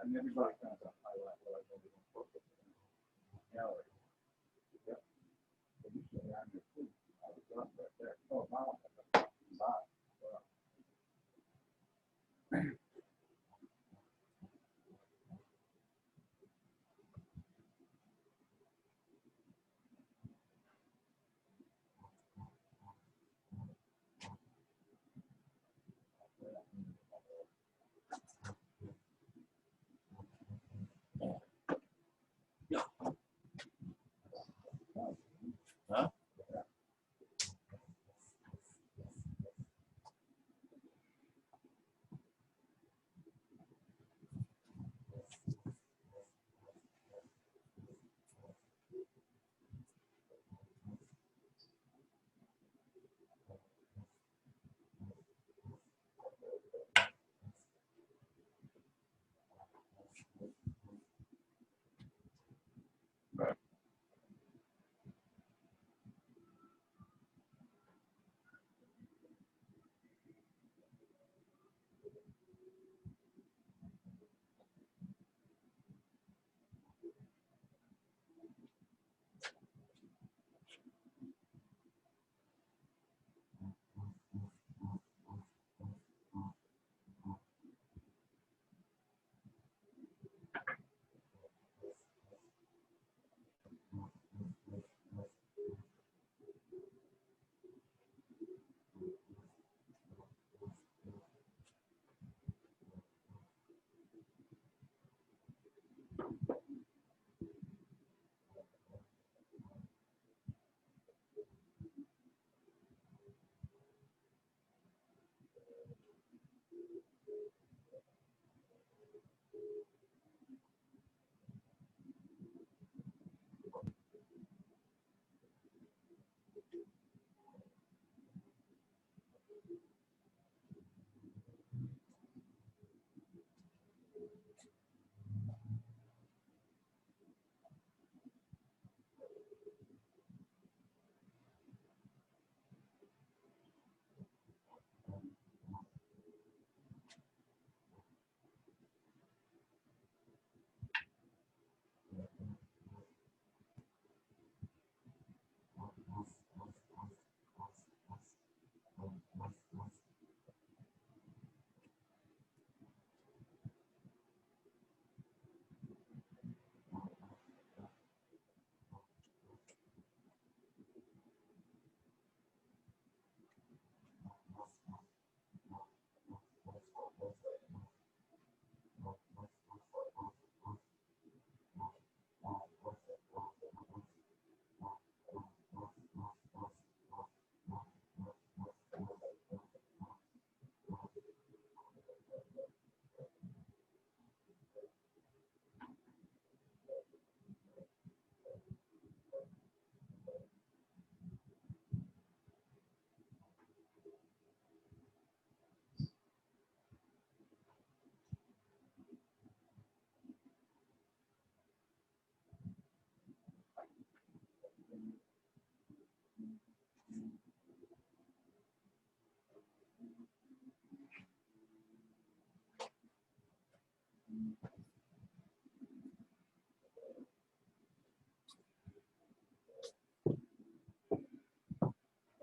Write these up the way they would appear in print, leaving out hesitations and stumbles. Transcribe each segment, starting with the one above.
And everybody kind of highlight what I really want to focus on. Gallery. Yep. So you say I'm your food. I was up right there. Oh, wow. Bye. Huh?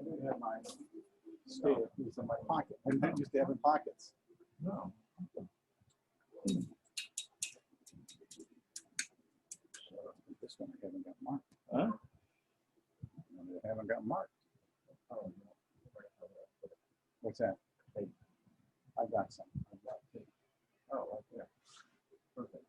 I didn't have my scale. It was in my pocket. I didn't used to have in pockets. No. This one I haven't got marked. Huh? I haven't got marked. What's that? I got some. I got two. Oh, right there. Perfect.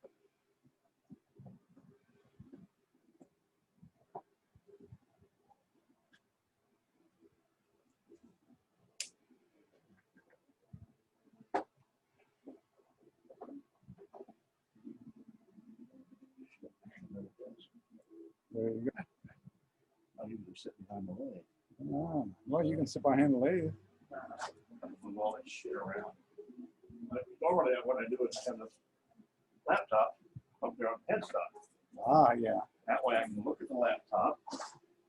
There you go. I usually sit behind the leg. Oh, well, you can sit behind the lathe. Move all that shit around. But normally, what I do is I have this laptop up there on the headstock. Ah, yeah. That way I can look at the laptop,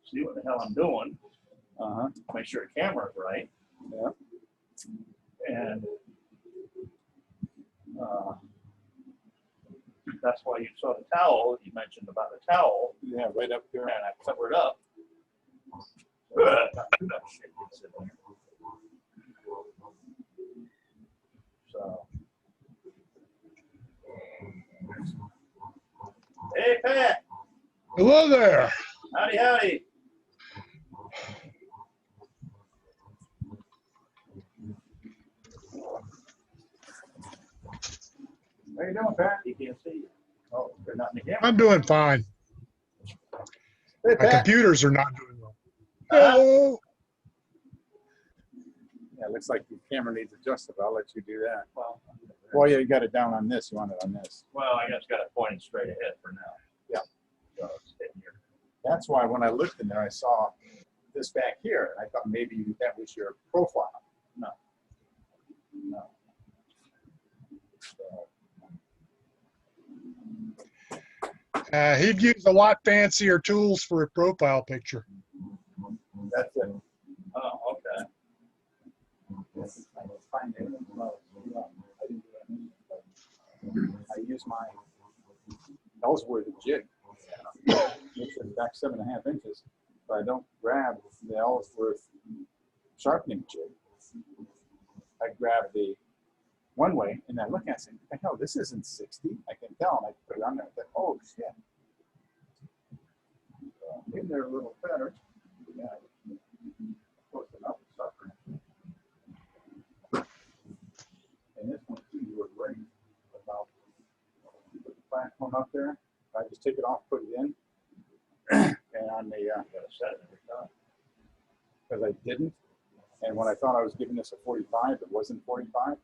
see what the hell I'm doing, make sure the camera's right. Yeah. And That's why you saw the towel. You mentioned about the towel, Yeah, right up here. and I covered up. That shit gets in there. So, hey Pat, Hello there. howdy howdy. How you doing, Pat? He can't see you. Oh, they're not in the camera. I'm doing fine. Hey, My Pat. computers are not doing well. Uh-huh. Hello. Yeah, it looks like the camera needs adjusted. I'll let you do that. Well, Yeah, you got it down on this. You want it on this. well, I guess got it pointing straight ahead for now. Yeah. So it's hitting your. That's why when I looked in there, I saw this back here, and I thought maybe that was your profile. No. So, He'd use a lot fancier tools for a profile picture. That's it. oh, okay. I was finding it. Well, I didn't do anything. I used my Ellsworth jig, which is back 7.5 inches. But I don't grab the Ellsworth sharpening jig. I grab the one way, and I look at it and say, what the hell, this isn't 60. I can tell, and I put it on there. I thought, oh, shit. Maybe they're a little better. Yeah, close enough to sharpen it. And this one, too, you were right about put the platform up there. I just take it off, put it in, and on the, You gotta set it every time. because I didn't. And when I thought I was giving this a 45, it wasn't 45.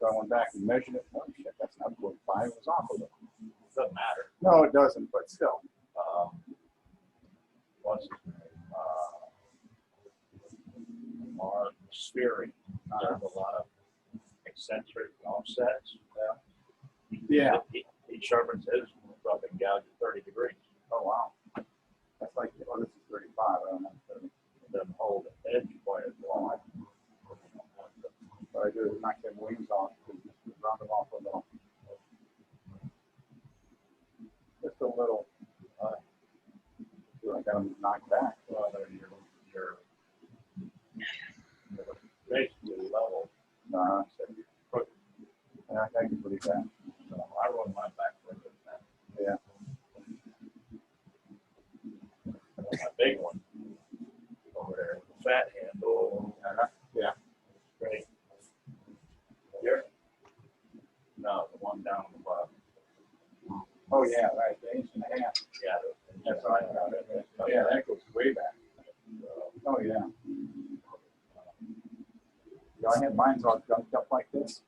So I went back and measured it. Oh, shit, that's not 45. It was off a little. Doesn't matter. No, it doesn't, but still. What's his name? Mark Spheri. There's a lot of eccentric offsets. Yeah. He sharpens his up and gouge at 30 degrees. Oh, wow. That's like, oh, this is 35. I don't know. 30. It doesn't hold the edge quite as long. What I do is knock them wings off, round them off a little. Just a little. I got them knocked back. Well, you're basically level. So So you put, I can believe that. I run my back with that. Yeah. My big one over there, the fat handle. Yeah. Great. Here? No, the one down the bottom. Oh, yeah, right. The inch and a half. Yeah. That's right. Yeah, that goes way back. Oh, yeah. So I had mine all gunked up like this.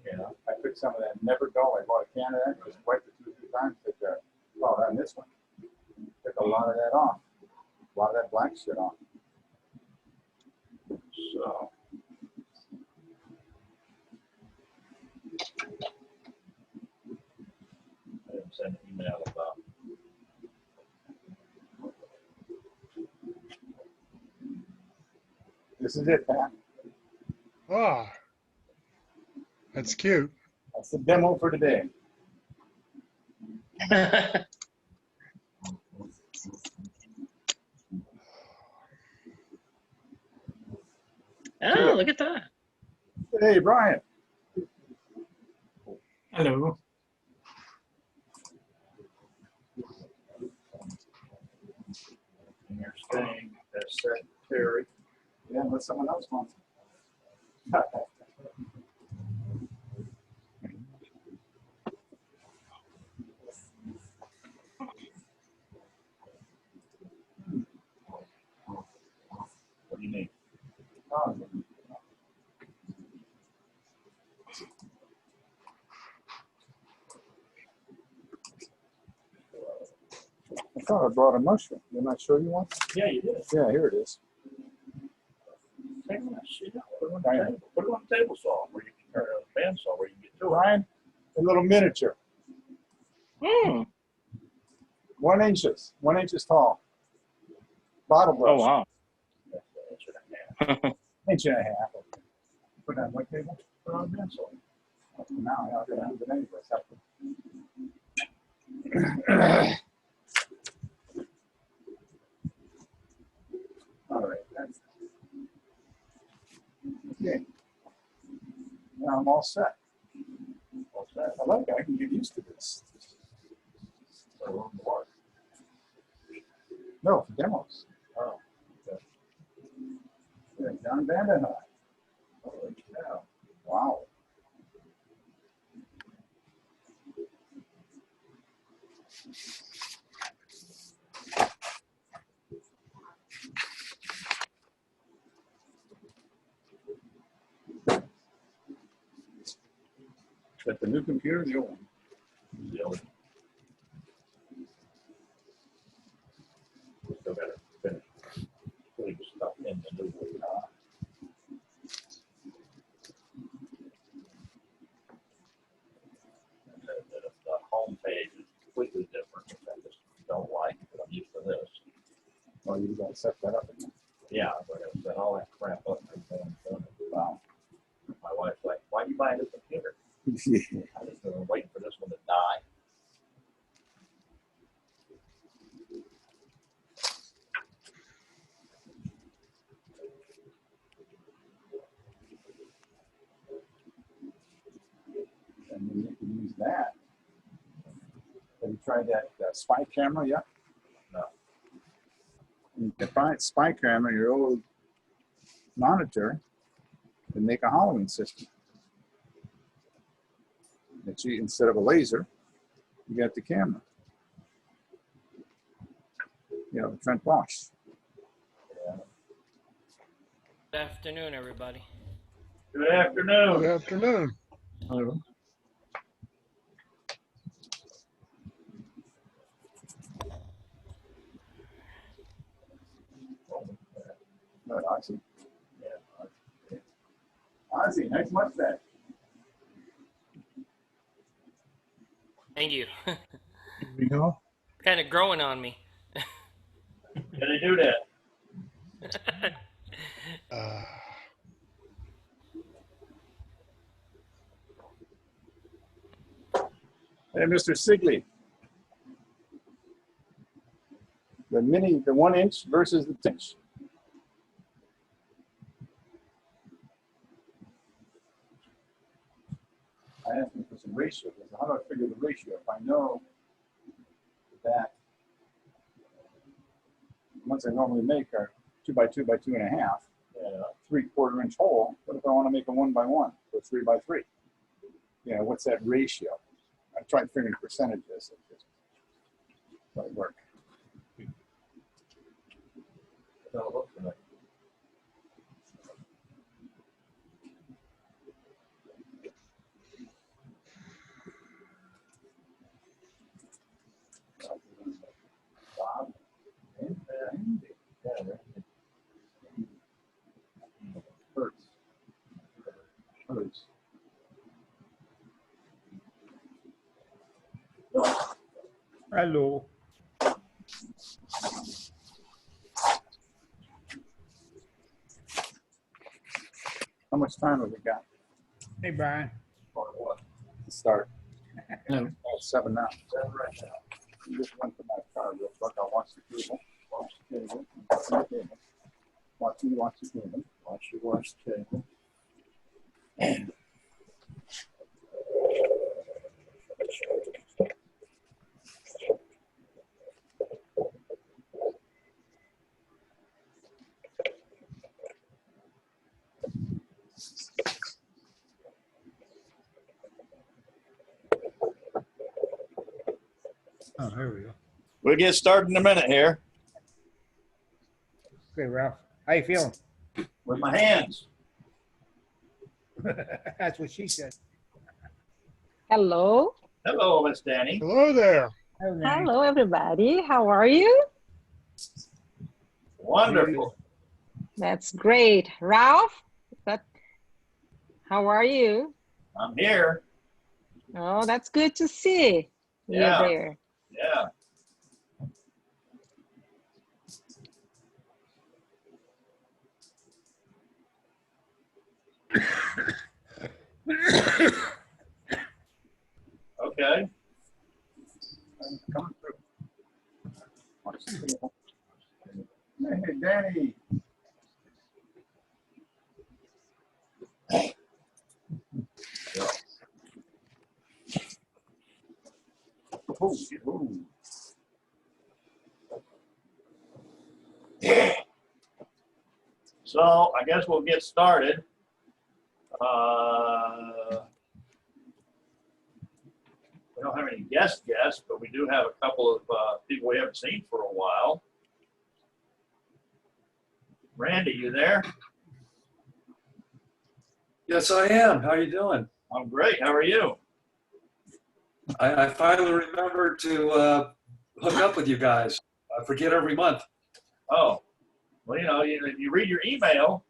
Yeah. I took some of that Never Dull. I bought a can of that, just wiped it 2 or 3 times. Well, on this one, took a lot of that off. A lot of that black shit off. So. I didn't send an email about. This is it, Pat. Ah, that's cute. That's the demo for today. Oh, look at that. Hey, Brian. Hello. And you're staying as secretary. Yeah, unless someone else wants. What do you need? I thought I brought a mushroom. Didn't I show you one? Yeah, you did. Yeah, here it is. Take that shit out. Put it on the table. Put it on the table saw where you can, or a bandsaw where you can get to it. Brian, a little miniature. Hmm. 1 inches. 1 inches tall. Bottle brush. Oh, wow. That's an inch and a half. Inch and a half. Put it on what table? Put it on the bandsaw. Now, I'm going to use it anyway. All right. Okay. Now I'm all set. All set. I like it. I can get used to this. So, a little more. No, for demos. Oh, okay. Yeah, John Vandenhut. Holy cow. Wow. Is that the new computer or the old one? Really? Still gotta finish putting stuff in the new one. The home page is completely different, which I just don't like, but I'm used to this. Oh, you gotta set that up again. Yeah, so I gotta set all that crap up and then done it. Wow. My wife's like, why'd you buy this computer? I just been waiting for this one to die. And then you can use that. Have you tried that spy camera yet? No. You can find spy camera, your old monitor, and make a Halloween system. That you, instead of a laser, you got the camera. You know, Trent Bosch. Yeah. Good afternoon, everybody. Good afternoon. Good afternoon. Hello. No, Ozzy. Yeah. Ozzy, nice mustache. Thank you. Here we go. Kind of growing on me. Can they do that? Hey, Mr. Sigley. The 1 inch versus the 10 inch. I asked him for some ratio. He said, how do I figure the ratio? If I know that ones I normally make are 2 by 2 by 2.5, Yeah. 3/4 inch hole. What if I want to make a 1 by 1 or 3 by 3? You know, what's that ratio? I tried figuring percentages. It just doesn't work. Don't look for that. Bob and Yeah, Hertz. Hertz. Hello. How much time have we got Hey, Brian. or what? to start? Hello. Oh, 7 now. Seven right now. You just went to my car real quick. I'll watch the cable. Watch the cable. Watch the cable. Watch me watch the cable. Watch you watch the table. Oh, here we go. We'll get started in a minute here Okay, Ralph. How you feeling? with my hands. That's what she said. Hello. Hello, Miss Danny. Hello there. Oh, Danny. Hello, everybody. How are you? Wonderful. That's great. Ralph, how are you? I'm here. Oh, that's good to see Yeah. you there. Yeah. Okay. coming through. Hey, Danny. Oh, ooh. So I guess we'll get started. We don't have any guests, but we do have a couple of people we haven't seen for a while. Randy, you there? Yes, I am. How are you doing? I'm great. How are you? I finally remembered to hook up with you guys. I forget every month. Oh, well, you read your email.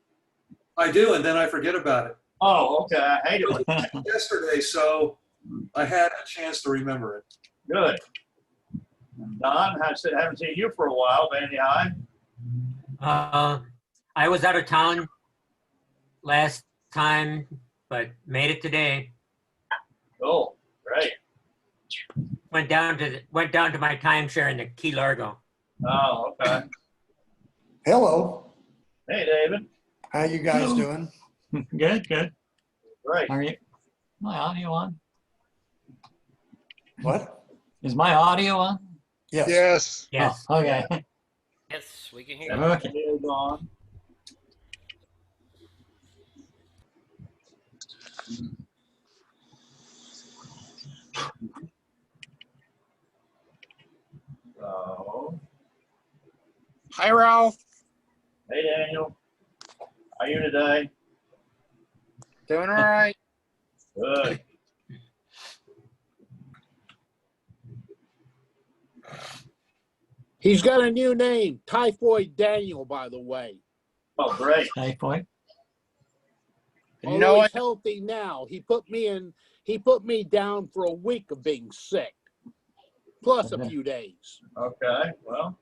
I do, and then I forget about it. Oh, okay. I hate it when Yesterday, so I had a chance to remember it. good. Don, I haven't seen you for a while. Vandy High. I was out of town last time, but made it today. Oh, great. Went down to my timeshare in the Key Largo. Oh, okay. Hello. Hey, David. How you guys doing? Good, good. Great. Are you? My audio on? What? Is my audio on? Yes. Yes. Yes. Oh, okay. Yes, we can hear you. Okay. Video's on. So, Hi, Ralph. hey, Daniel. How are you today? Doing all right. Good. He's got a new name, Typhoid Daniel, by the way. Oh, great. Typhoid. And you know Although what? he's healthy now. He put me down for a week of being sick, plus a few days. Okay. Well,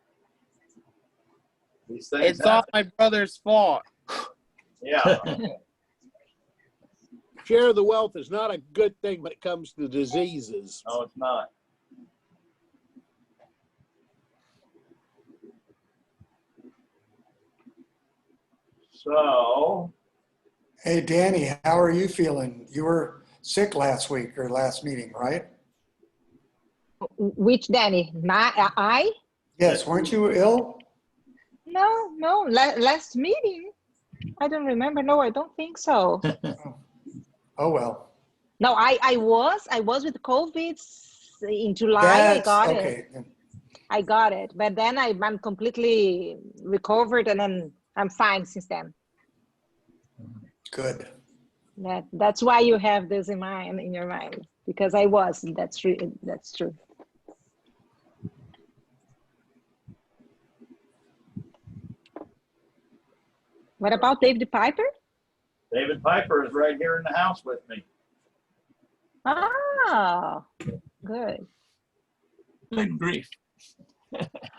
these things It's all happen. my brother's fault. Yeah. Share the wealth is not a good thing when it comes to diseases. No, it's not. So, Hey, Danny, how are you feeling? You were sick last week or last meeting, right? Which Danny? I? Yes. Weren't you ill? No. Last meeting? I don't remember. No, I don't think so. Oh, well. No, I was with COVID in July. I That's got it. okay. I got it. But then I'm completely recovered and then I'm fine since then. Good. That's why you have this in your mind, because I was. That's true. That's true. What about David Piper? David Piper is right here in the house with me. Ah, good. Good grief.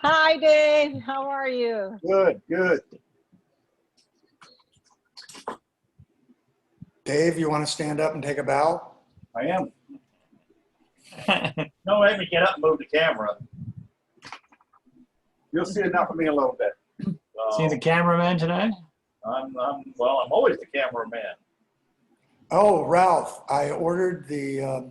Hi, Dave. How are you? Good, good. Dave, you want to stand up and take a bow? I am. Don't make me get up and move the camera. You'll see enough of me a little bit. See the cameraman today? I'm always the cameraman. Oh, Ralph, I ordered the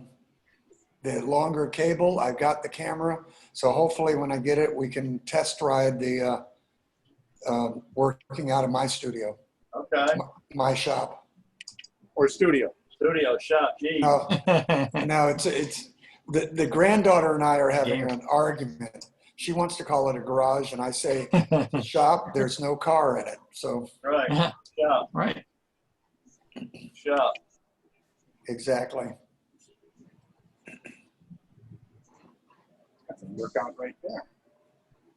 longer cable. I've got the camera. So hopefully when I get it, we can test ride the working out of my studio, Okay. my shop. Or studio. Studio shop. Geez. No, no, it's the granddaughter and I are having an argument. She wants to call it a garage, and I say shop. There's no car in it, so Right. Shop. Right. Shop. exactly. That's a workout right there.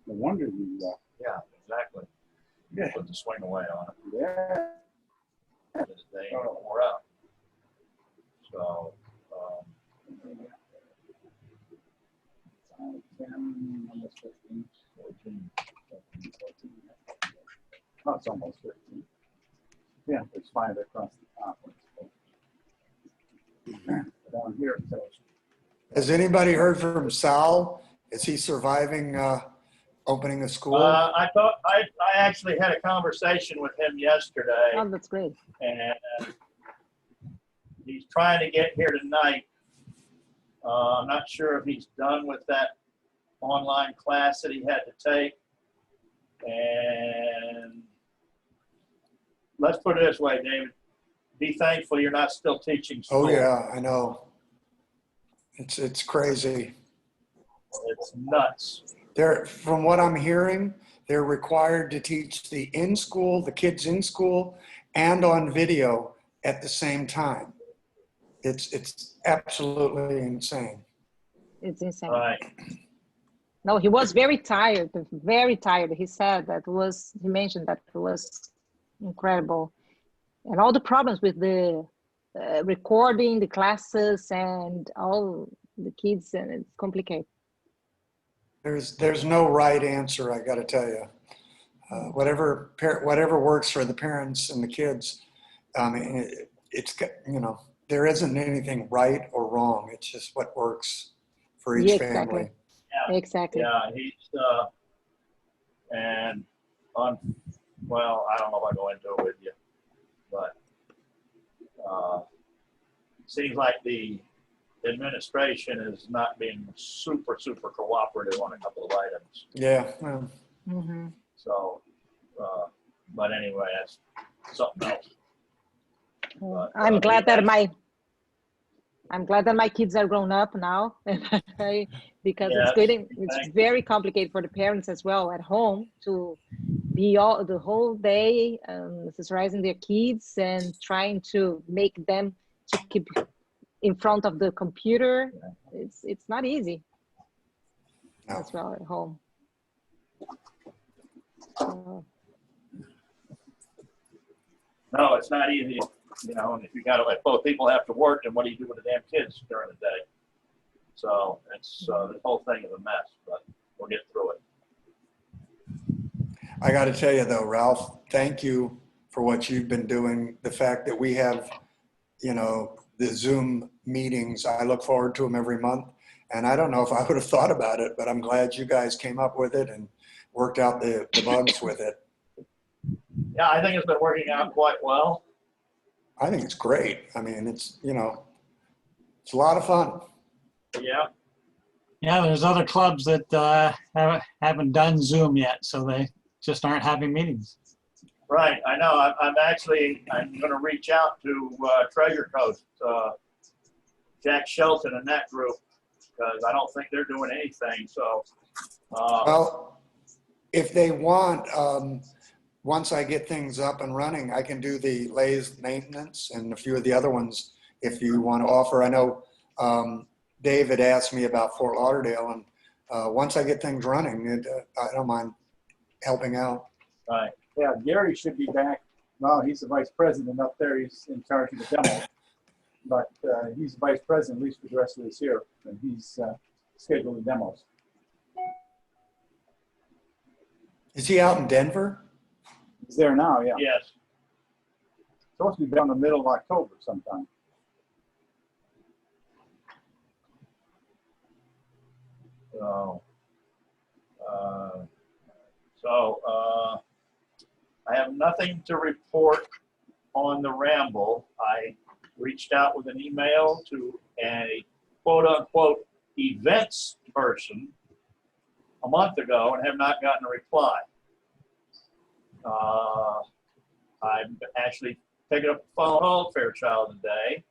No wonder you, Yeah, exactly. yeah. Put the swing away on it. Yeah. This day ain't wore out. So, 10, almost 15, 14, 14. Oh, it's almost 15. Yeah, there's 5 across the top. Down here it tells you. Has anybody heard from Sal? Is he surviving opening a school? I actually had a conversation with him yesterday, Oh, that's great. and he's trying to get here tonight. I'm not sure if he's done with that online class that he had to take. And let's put it this way, David. Be thankful you're not still teaching school. Oh yeah, I know. It's crazy. It's nuts. From what I'm hearing, they're required to teach the kids in school, and on video at the same time. It's absolutely insane. It's insane. Right. No, he was very tired, very tired. He said he mentioned that it was incredible. And all the problems with the recording, the classes, and all the kids, and it's complicated. There's no right answer, I got to tell you. Whatever works for the parents and the kids, there isn't anything right or wrong. It's just what works for each family. Yeah, exactly. Yeah, he's well, I don't know if I go into it with you, but seems like the administration is not being super cooperative on a couple of items. Yeah. Well. Mm-hmm. So, but anyway, that's something else. But, I'm glad that my kids are grown up now, because it's very complicated for the parents as well at home to be the whole day socializing their kids and trying to make them to keep in front of the computer. It's not easy as well at home. No, it's not easy. And if you got to let both people have to work, then what do you do with the damn kids during the day? So it's the whole thing is a mess, but we'll get through it. I got to tell you though, Ralph, thank you for what you've been doing. The fact that we have, the Zoom meetings, I look forward to them every month. And I don't know if I would have thought about it, but I'm glad you guys came up with it and worked out the bugs with it. Yeah, I think it's been working out quite well. I think it's great. I mean, it's a lot of fun. Yeah. Yeah, there's other clubs that haven't done Zoom yet, so they just aren't having meetings. Right, I know. I'm going to reach out to Treasure Coast, Jack Shelton and that group, because I don't think they're doing anything. So, well, if they want, once I get things up and running, I can do the lathe maintenance and a few of the other ones if you want to offer. I know David asked me about Fort Lauderdale, and once I get things running, I don't mind helping out. Right. Yeah, Gary should be back. Well, he's the vice president up there. He's in charge of the demo. But he's the vice president, at least for the rest of this year. And he's scheduling demos. Is he out in Denver? He's there now, yeah. Yes. Supposed to be down the middle of October sometime. So, I have nothing to report on the Ramble. I reached out with an email to a quote-unquote events person a month ago and have not gotten a reply. I'm actually picking up the phone call Fairchild today,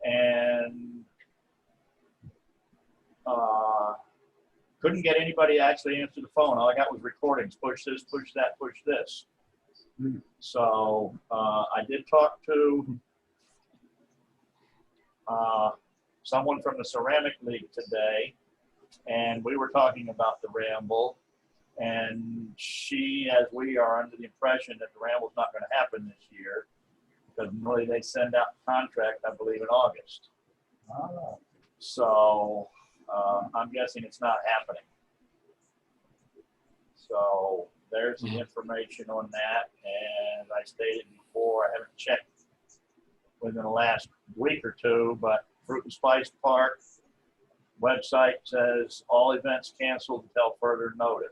and couldn't get anybody to actually answer the phone. All I got was recordings. Push this, push that, push this. So I did talk to someone from the Ceramic League today, and we were talking about the Ramble. And she, as we are, under the impression that the Ramble's not going to happen this year, because normally they send out the contract, I believe, in August. So I'm guessing it's not happening. So there's the information on that. And I stated before, I haven't checked within the last week or two, but Fruit and Spice Park, website says all events canceled until further notice.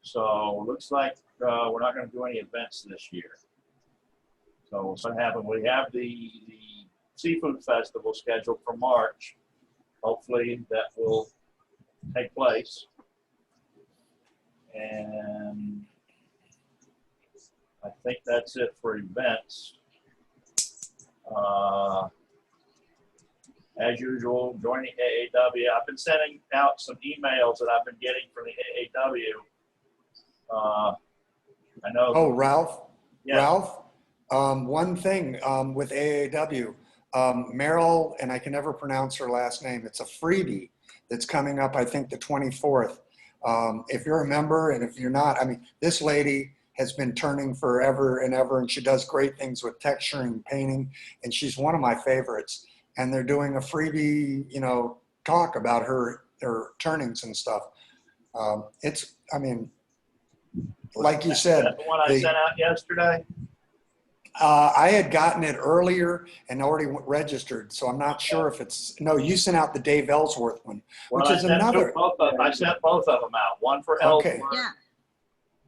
So looks like we're not going to do any events this year. So what's happened? We have the seafood festival scheduled for March. Hopefully that will take place. And I think that's it for events. As usual, join the AAW. I've been sending out some emails that I've been getting from the AAW. I know. Oh, Ralph? Yes. Ralph? One thing with AAW, Meryl, and I can never pronounce her last name, it's a freebie that's coming up, I think, the 24th. If you're a member, and if you're not, I mean, this lady has been turning forever and ever, and she does great things with texturing, painting, and she's one of my favorites. And they're doing a freebie, you know, talk about her turnings and stuff. It's, I mean, like you said. That's the one I sent out yesterday? I had gotten it earlier and already registered, so I'm not sure if it's, no, you sent out the Dave Ellsworth one, Well, which is another. I sent both of them out. One for Ellsworth, Okay. Yeah.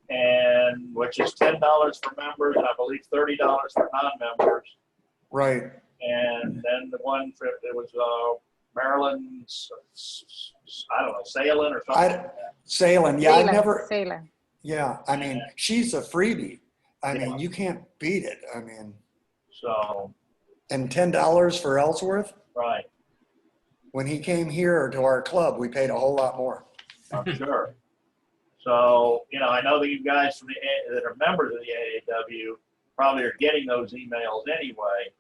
and which is $10 for members, and I believe $30 for non-members. Right. And then the one for, it was Maryland's, I don't know, sailing or something like that. Sailing, yeah, I never, Sailing. yeah, I mean, she's a freebie. I mean, Yeah. you can't beat it. I mean, So, and $10 for Ellsworth? right, When he came here to our club, we paid a whole lot more. I'm sure. So, you know, I know that you guys from that are members of the AAW probably are getting those emails anyway,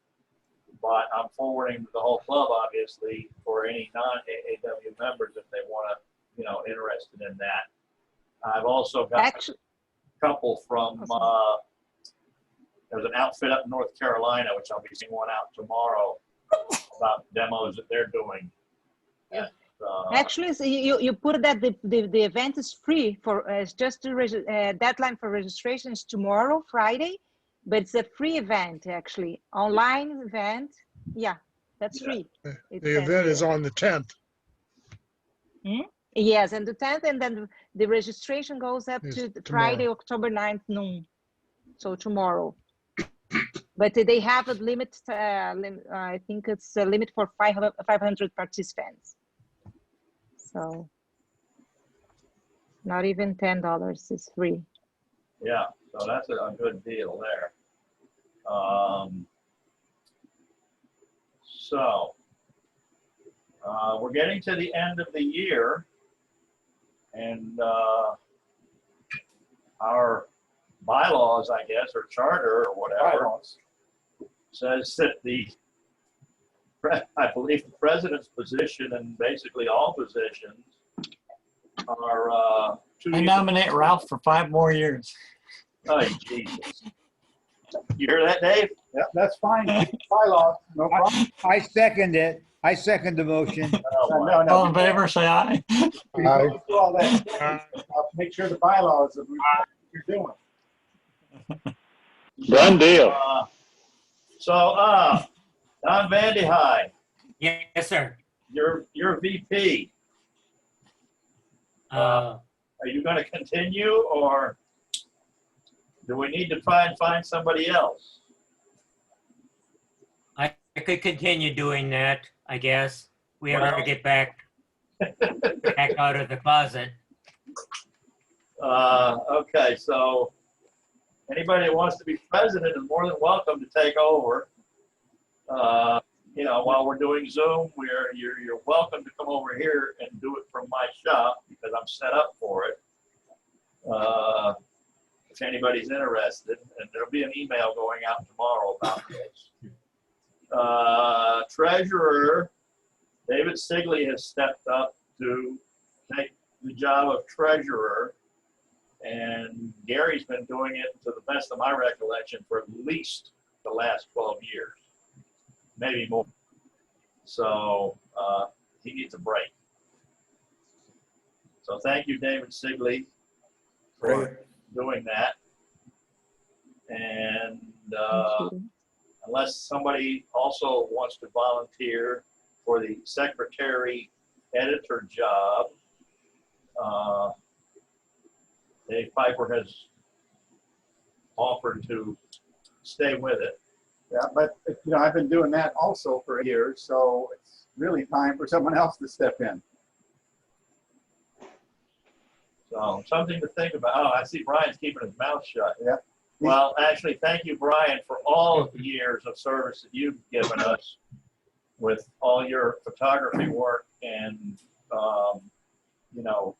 but I'm forwarding to the whole club, obviously, for any non-AAW members if they want to, you know, interested in that. I've also got Actually, a couple from, there's an outfit up in North Carolina, which I'll be seeing one out tomorrow about demos that they're doing. Yeah. And, actually, so you put that the event is free for it's just the deadline for registration is tomorrow, Friday, but it's a free event actually, online event. Yeah, that's free. It The says event is here. on the 10th. Yes, and the 10th, and then the registration goes up Is to tomorrow. Friday, October 9th noon. So tomorrow. But they have a limit, I think it's a limit for 500 participants. So not even $10 is free. yeah, so that's a good deal there. So we're getting to the end of the year, and our bylaws, I guess, or charter or whatever, says that I believe the president's position and basically all positions are 2 I years. nominate Ralph for 5 more years. Oh, Jesus. You hear that, Dave? Yeah, that's fine. Bylaws, no problem. I second it. I second the motion. Oh, my. All in favor, say aye. We go through all that. I'll make sure the bylaws that you're doing. Done deal. Don Vandy High, Yes, sir. you're VP. Are you going to continue, or do we need to find somebody else? I could continue doing that, I guess. We ever get back out of the closet. Okay, so anybody that wants to be president is more than welcome to take over. You know, while we're doing Zoom, you're welcome to come over here and do it from my shop because I'm set up for it. If anybody's interested, and there'll be an email going out tomorrow about this. Treasurer David Sigley has stepped up to take the job of treasurer, and Gary's been doing it, to the best of my recollection, for at least the last 12 years, maybe more. So he needs a break. So thank you, David Sigley, for doing that. And unless somebody also wants to volunteer, for the secretary editor job. Dave Piper has offered to stay with it. Yeah, but you know, I've been doing that also for years, so it's really time for someone else to step in. So something to think about. Oh, I see Brian's keeping his mouth shut. Yeah. Well, actually, thank you, Brian, for all of the years of service that you've given us with all your photography work and, you know,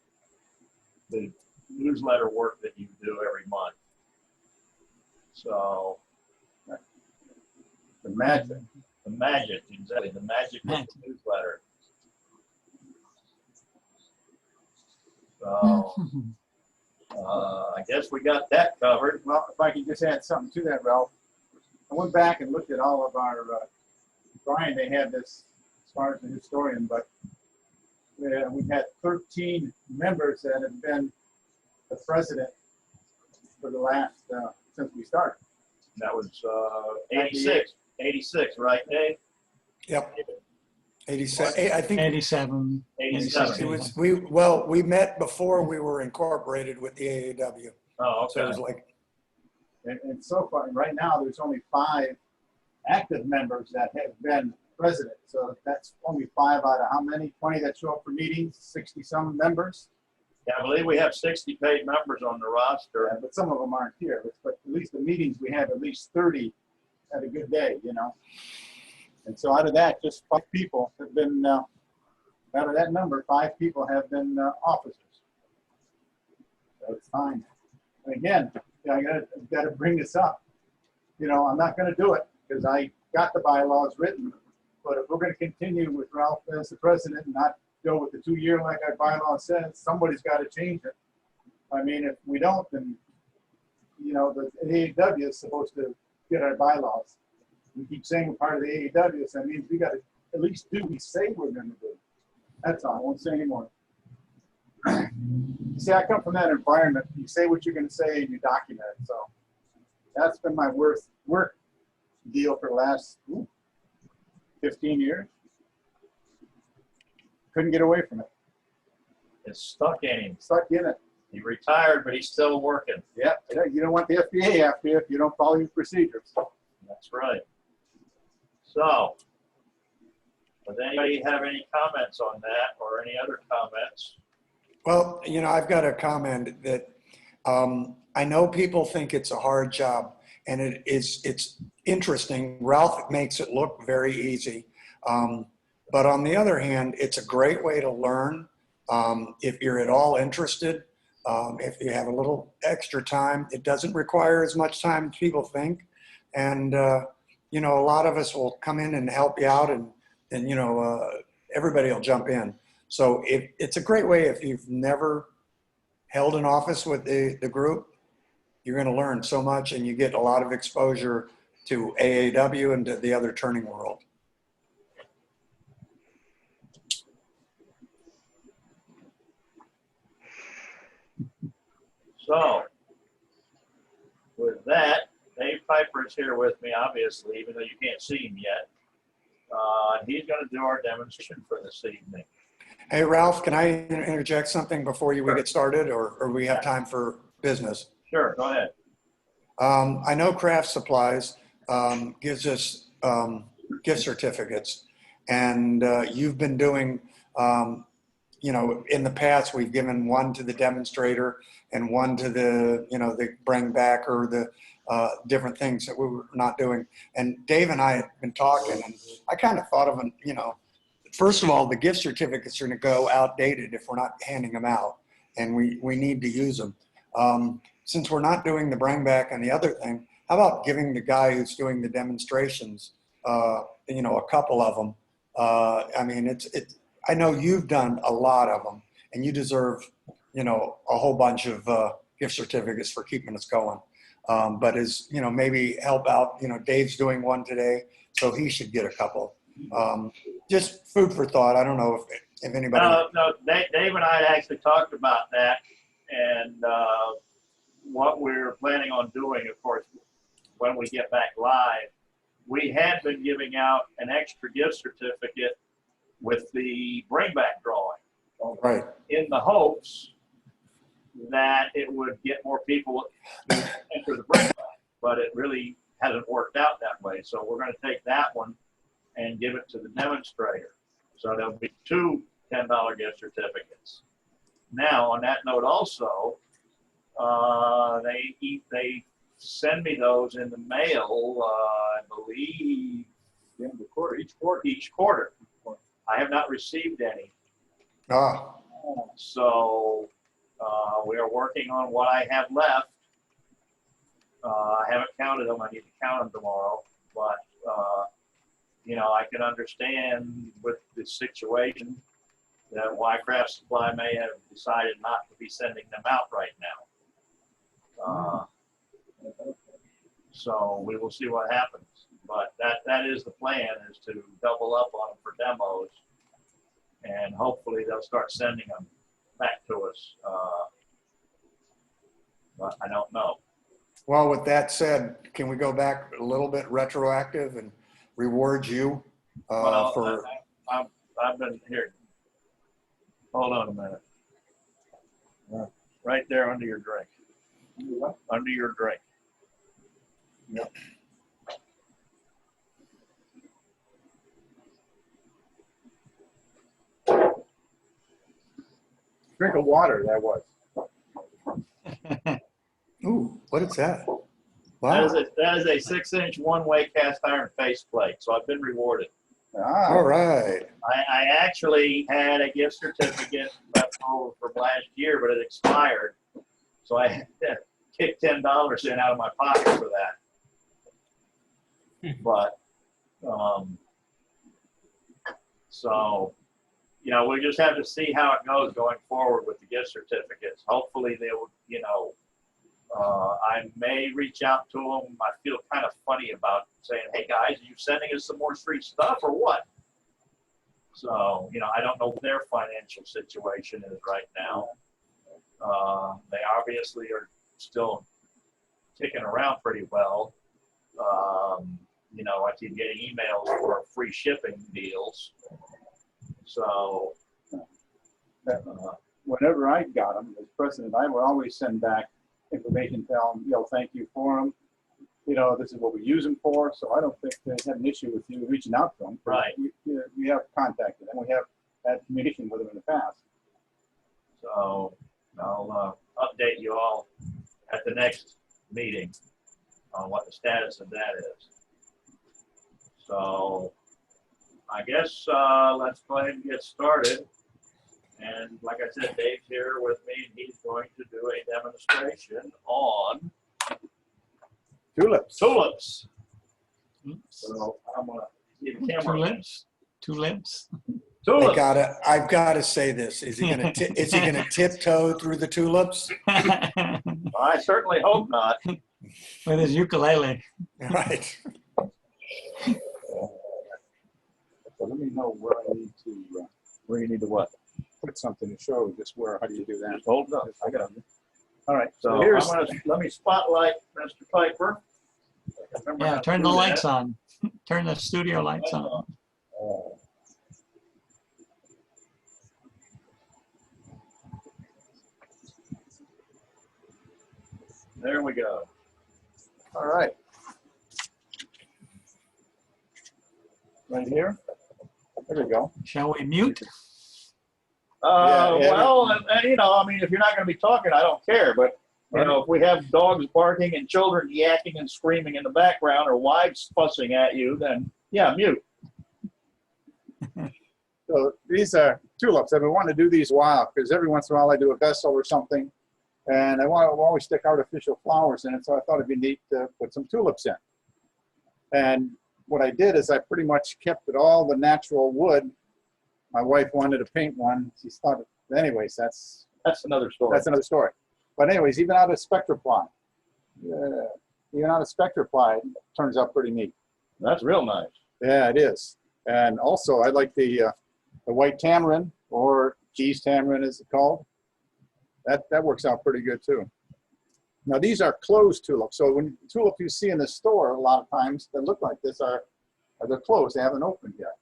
the newsletter work that you do every month. So The magic. the magic, exactly, the magic of the newsletter. So I guess we got that covered. Well, if I could just add something to that, Ralph. I went back and looked at all of our, Brian, they had this as far as the historian, but we've had 13 members that have been the president for the last, since we started. That was 86, right, Dave? Yep. 87, I think 87. 87. it was, we met before we were incorporated with the AAW. Oh, So it okay. was like, And so far, right now, there's only 5 active members that have been president. So that's only 5 out of how many? 20 that show up for meetings, 60 some members. Yeah, I believe we have 60 paid members on the roster. Yeah, but some of them aren't here. But at least the meetings, we have at least 30 had a good day, you know. And so out of that, just 5 people have been, out of that number, 5 people have been officers. So it's fine. And again, I got to bring this up. You know, I'm not going to do it because I got the bylaws written. But if we're going to continue with Ralph as the president and not go with the 2-year like our bylaw says, somebody's got to change it. I mean, if we don't, then, you know, the AAW is supposed to get our bylaws. We keep saying we're part of the AAW, so that means we got to at least do what we say we're going to do. That's all. I won't say anymore. See, I come from that environment. You say what you're going to say and you document it. So that's been my work deal for the last 15 years. Couldn't get away from it. It's stuck in him. Stuck in it. He retired, but he's still working. Yeah, you don't want the FDA after you if you don't follow your procedures. That's right. So, does anybody have any comments on that or any other comments? well, you know, I've got a comment that I know people think it's a hard job, and it's interesting. Ralph makes it look very easy. But on the other hand, it's a great way to learn. If you're at all interested, if you have a little extra time, it doesn't require as much time as people think. And, you know, a lot of us will come in and help you out, and you know, everybody will jump in. So it's a great way if you've never held an office with the group, you're going to learn so much, and you get a lot of exposure to AAW and to the other turning world. So, with that, Dave Piper is here with me, obviously, even though you can't see him yet. He's going to do our demonstration for this evening. Hey, Ralph, can I interject something before we get started, or we have time for business? Sure, go ahead. I know Craft Supplies gives us gift certificates, and you've been doing, you know, in the past, we've given one to the demonstrator and one to the, you know, the bring back or the different things that we were not doing. And Dave and I had been talking, and I kind of thought of an, you know, first of all, the gift certificates are going to go outdated if we're not handing them out, and we need to use them. Since we're not doing the bring back and the other thing, how about giving the guy who's doing the demonstrations, you know, a couple of them? I mean, I know you've done a lot of them, and you deserve, you know, a whole bunch of gift certificates for keeping us going. But as, you know, maybe help out, you know, Dave's doing one today, so he should get a couple. Just food for thought. I don't know if anybody. No, Dave and I actually talked about that, and what we're planning on doing, of course, when we get back live, we had been giving out an extra gift certificate with the bring back drawing, Right. in the hopes that it would get more people to enter the bring back, but it really hasn't worked out that way. So we're going to take that one and give it to the demonstrator. So there'll be 2 $10 gift certificates. Now, on that note also, they send me those in the mail, I believe, each quarter. I have not received any. Ah, So we are working on what I have left. I haven't counted them. I need to count them tomorrow. But, you know, I can understand with the situation that why Craft Supply may have decided not to be sending them out right now. So we will see what happens. But that is the plan, is to double up on them for demos. And hopefully they'll start sending them back to us. But I don't know. well, with that said, can we go back a little bit retroactive and reward you Well, for? I've been here. Hold on a minute. Right there under your drink. Under your drink. Yep. Drink of water, that was. Ooh, what is that? That is Wow. that is a 6-inch one-way cast iron faceplate. So I've been rewarded. All right. I actually had a gift certificate left over from last year, but it expired. So I had to kick $10 in out of my pocket for that. But, so, you know, we just have to see how it goes going forward with the gift certificates. Hopefully they will, you know, I may reach out to them. I feel kind of funny about saying, hey guys, are you sending us some more free stuff or what? So, you know, I don't know what their financial situation is right now. They obviously are still kicking around pretty well. You know, I keep getting emails for free shipping deals. So, Whenever I got them as president, I would always send back information, tell them, you know, thank you for them. You know, this is what we use them for. So I don't think they have an issue with you reaching out to them. Right. We have contacted them. We have had communication with them in the past. so I'll update you all at the next meeting on what the status of that is. So I guess let's go ahead and get started. And like I said, Dave's here with me, and he's going to do a demonstration on Tulips. tulips. Oops. So I'm gonna see the Two camera. lips. Two lips. Tulips. I've gotta say this. Is he gonna tiptoe through the tulips? I certainly hope not. With his ukulele. Right. So let me know where I need to, Where you need to what? put something to show just where, how do you do that? Just hold it up. I got it. All right. So here's, let me spotlight Mr. Piper. Remember how Yeah, to turn do the lights that. on. Turn the studio lights on. There we go. all right. Right here. There we go. Shall we mute? Yeah, Well, and, you know, I mean, if you're not going to be talking, I don't care. But, you know, if we have dogs barking and children yakking and screaming in the background or wives fussing at you, then, yeah, mute. So these are tulips. I've been wanting to do these a while because every once in a while I do a vessel or something, and I want to always stick artificial flowers in it. So I thought it'd be neat to put some tulips in. And what I did is I pretty much kept it all the natural wood. My wife wanted to paint one. She thought, anyways, that's another story. That's another story. But anyways, even out of Spectraply, even out of Spectraply, it turns out pretty neat. That's real nice. Yeah, it is. And also, I like the white tamarin, or cheese tamarin, as it's called. That works out pretty good too. Now these are closed tulips. So when tulips you see in the store, a lot of times that look like this they're closed. They haven't opened yet.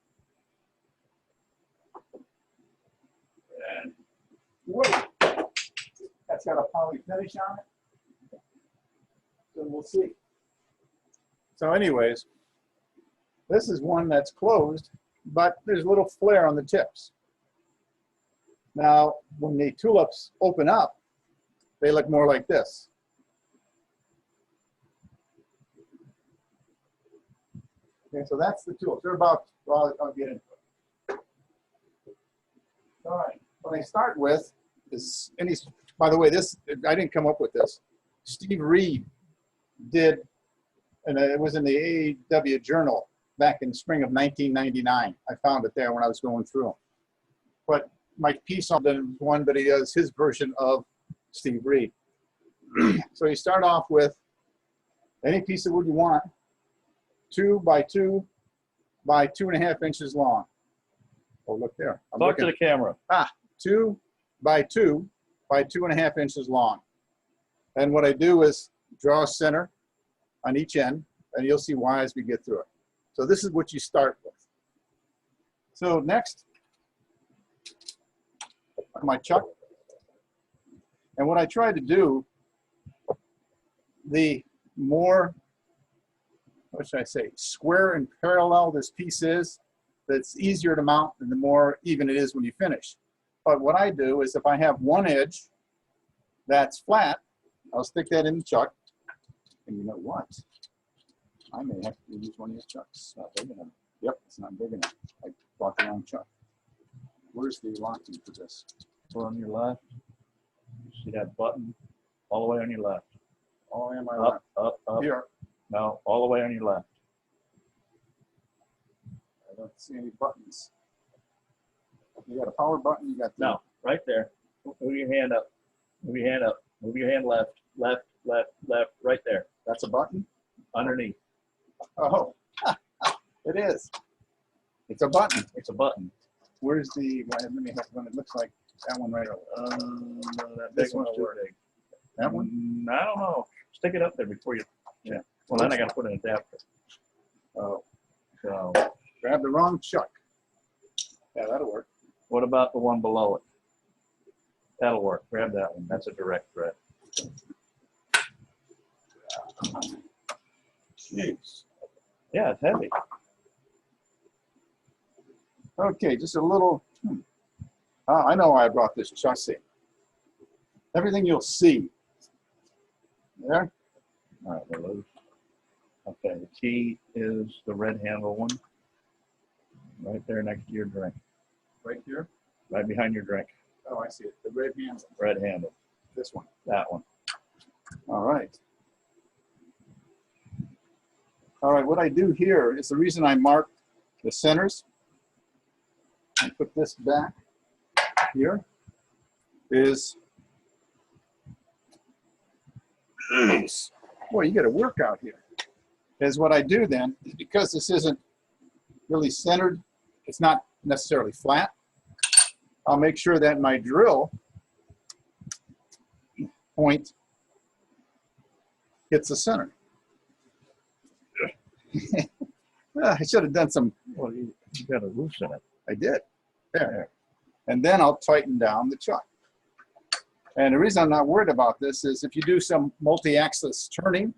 That's got a poly finish on it. So we'll see. So anyways, this is one that's closed, but there's a little flare on the tips. Now, when the tulips open up, they look more like this. Okay, so that's the tulips. They're about, well, I'll get into it. All right, what I start with is, by the way, this, I didn't come up with this. Steve Reed did, and it was in the AAW Journal back in spring of 1999. I found it there when I was going through them. But Mike Peace on the one, but he does his version of Steve Reed. So you start off with any piece of wood you want, 2 by 2 by 2.5 inches long. Oh, look there. Talk to the camera. 2 by 2 by 2.5 inches long. And what I do is draw a center on each end, and you'll see why as we get through it. So this is what you start with. So next, my chuck. And what I try to do, the more, what should I say, square and parallel this piece is, that's easier to mount and the more even it is when you finish. But what I do is if I have one edge that's flat, I'll stick that in the chuck. And you know what? I may have to use one of these chucks. It's not big enough. Yep, it's not big enough. I bought the wrong chuck. Where's the locking for this? So on your left, you see that button all the way on your left. All the way on my Up, left. up, up. Here. No, all the way on your left. I don't see any buttons. You got a power button, you got the, No, right there. Move your hand up. Move your hand up. Move your hand left, left, left, left, right there. That's a button? Underneath. Oh, it is. It's a button. It's a button. Where's the, let me have one. It looks like that one right over. That This big one's one's too too big. That one? I don't know. Stick it up there before you. Yeah. Well, then I got to put an adapter. Oh, So, grab the wrong chuck. Yeah, that'll work. what about the one below it? That'll work. Grab that one. That's a direct thread. Jeez. Yeah, it's heavy. Okay, just a little. I know why I brought this chassis. Everything you'll see. There. All right, we're loose. Okay, the key is the red handle one. Right there next to your drink. Right here. Right behind your drink. Oh, I see it. The red handle. Red handle. This one. That one. All right. All right, what I do here is the reason I mark the centers and put this back here is, boy, you got to work out here. Is what I do then, because this isn't really centered, it's not necessarily flat, I'll make sure that my drill point hits the center. I should have done some. Well, you got to loosen it. I did. There. And then I'll tighten down the chuck. And the reason I'm not worried about this is if you do some multi-axis turning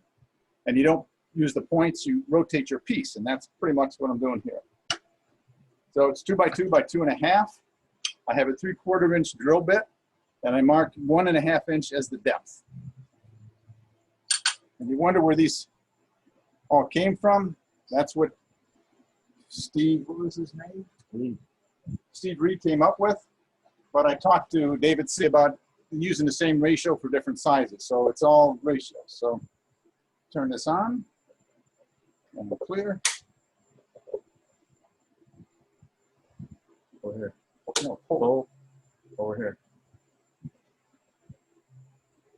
and you don't use the points, you rotate your piece. And that's pretty much what I'm doing here. So it's 2 by 2 by 2.5. I have a 3/4 inch drill bit and I marked 1.5 inch as the depth. And you wonder where these all came from? That's what Steve, what was his name? Reed. Steve Reed came up with. But I talked to David C. about using the same ratio for different sizes. So it's all ratios. So turn this on and we're clear. Over here. No, pull Pull. Over here. it.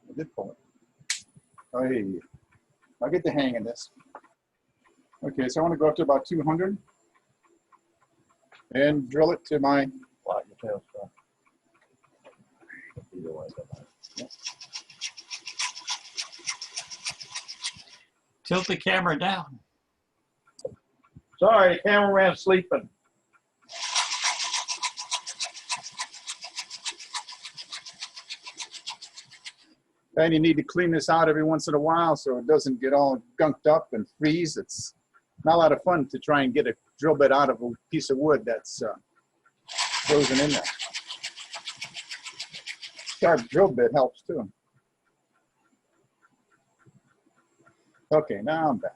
I did pull it. Oh, hey. I'll get the hang of this. Okay, so I want to go up to about 200 and drill it to my, Lock your tail strap. Either way, doesn't matter. Yep. Tilt the camera down. Sorry, cameraman's sleeping. And you need to clean this out every once in a while so it doesn't get all gunked up and freeze. It's not a lot of fun to try and get a drill bit out of a piece of wood that's frozen in there. Sharp drill bit helps too. Okay, now I'm back.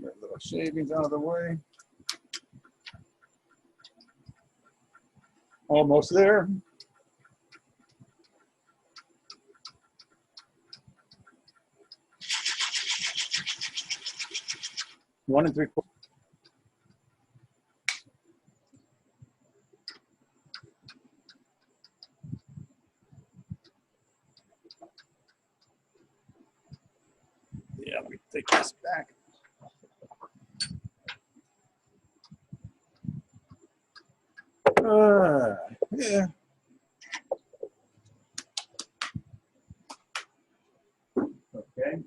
Get little shavings out of the way. Almost there. One and 3/4. Yeah, let me take this back. Yeah. Okay.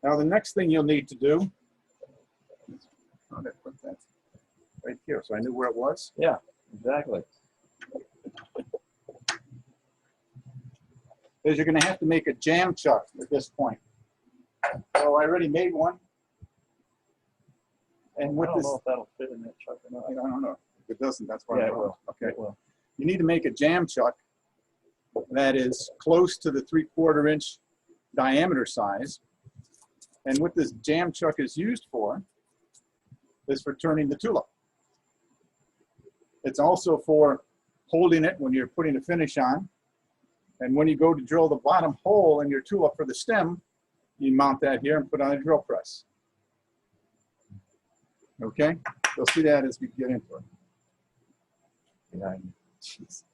Now the next thing you'll need to do. Oh, I put that right here, so I knew where it was. Yeah, exactly. Is you're going to have to make a jam chuck at this point. So I already made one. And I with don't this, know if that'll fit in that chuck or not. I don't know. If it doesn't, that's why. Yeah, I it don't. will. Okay. It will. You need to make a jam chuck that is close to the 3/4 inch diameter size. And what this jam chuck is used for is for turning the tulip. It's also for holding it when you're putting a finish on. And when you go to drill the bottom hole in your tulip for the stem, you mount that here and put on a drill press. Okay? You'll see that as we get into it. Yeah. Jeez.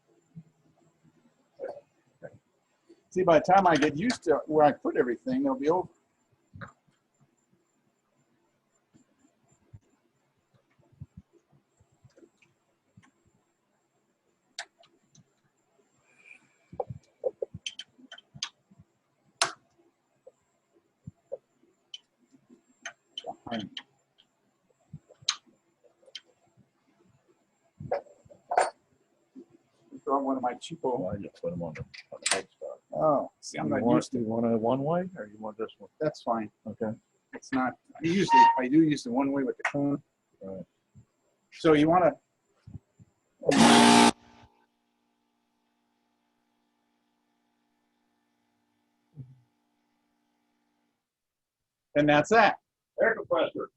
Okay. See, by the time I get used to where I put everything, it'll be over. Behind. Throw one of my cheapo. I just put them on the headstock. Oh, see, I'm not used to. You want it one way or you want this one? That's fine. Okay. It's not. I do use the one way with the cone. Right. So you want to. And that's that. Air compressor.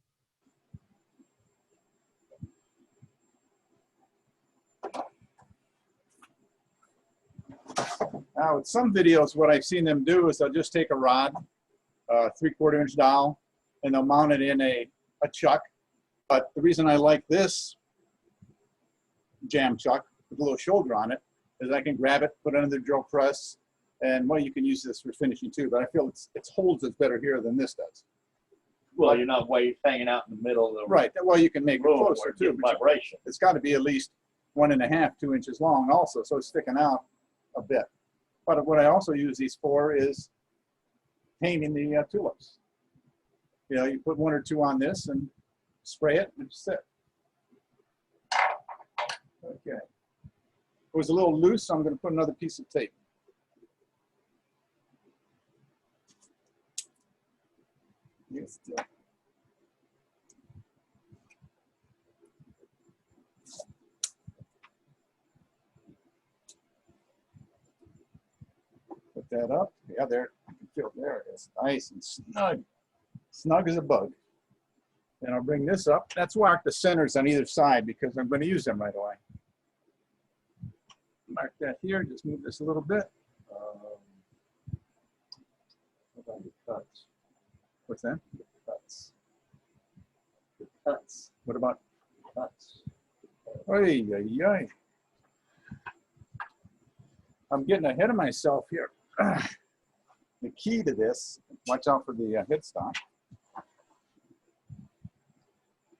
Now, with some videos, what I've seen them do is they'll just take a rod, 3/4 inch dowel, and they'll mount it in a chuck. But the reason I like this jam chuck with a little shoulder on it is I can grab it, put it under the drill press, and well, you can use this for finishing too. But I feel it holds it better here than this does. Well, you're not hanging out in the middle of the Right. Well, you can make it room closer where too. it's vibration. It's got to be at least 1.5, 2 inches long also, so it's sticking out a bit. But what I also use these for is painting the tulips. You know, you put 1 or 2 on this and spray it and sit. Okay. It was a little loose, so I'm going to put another piece of tape. Yes. Put that up. Yeah, there. I can feel there it is. Nice and snug. Snug as a bug. And I'll bring this up. That's mark the centers on either side because I'm going to use them right away. Mark that here. Just move this a little bit. What about the cuts? What's that? The cuts. The cuts. What about cuts? Oy, oy, oy. I'm getting ahead of myself here. The key to this, watch out for the headstock.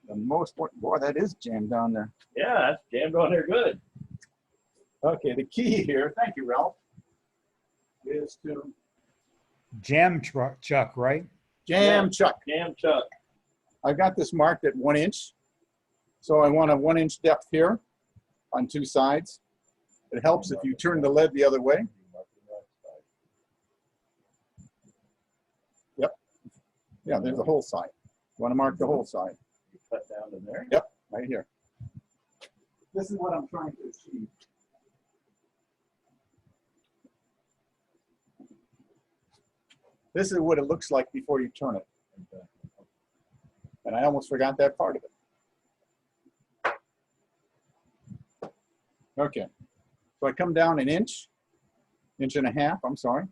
The most, boy, that is jammed down there. Yeah, that's jammed on there good. Okay, the key here, thank you, Ralph, is to Jam chuck, right? jam chuck. Jam chuck. I've got this marked at 1 inch. So I want a 1-inch depth here on 2 sides. It helps if you turn the lead the other way. Yep. Yeah, there's the whole side. You want to mark the whole side. Cut down to there. Yep, right here. This is what I'm trying to achieve. This is what it looks like before you turn it. And I almost forgot that part of it. Okay, so I come down an inch, 1.5 inches, I'm sorry.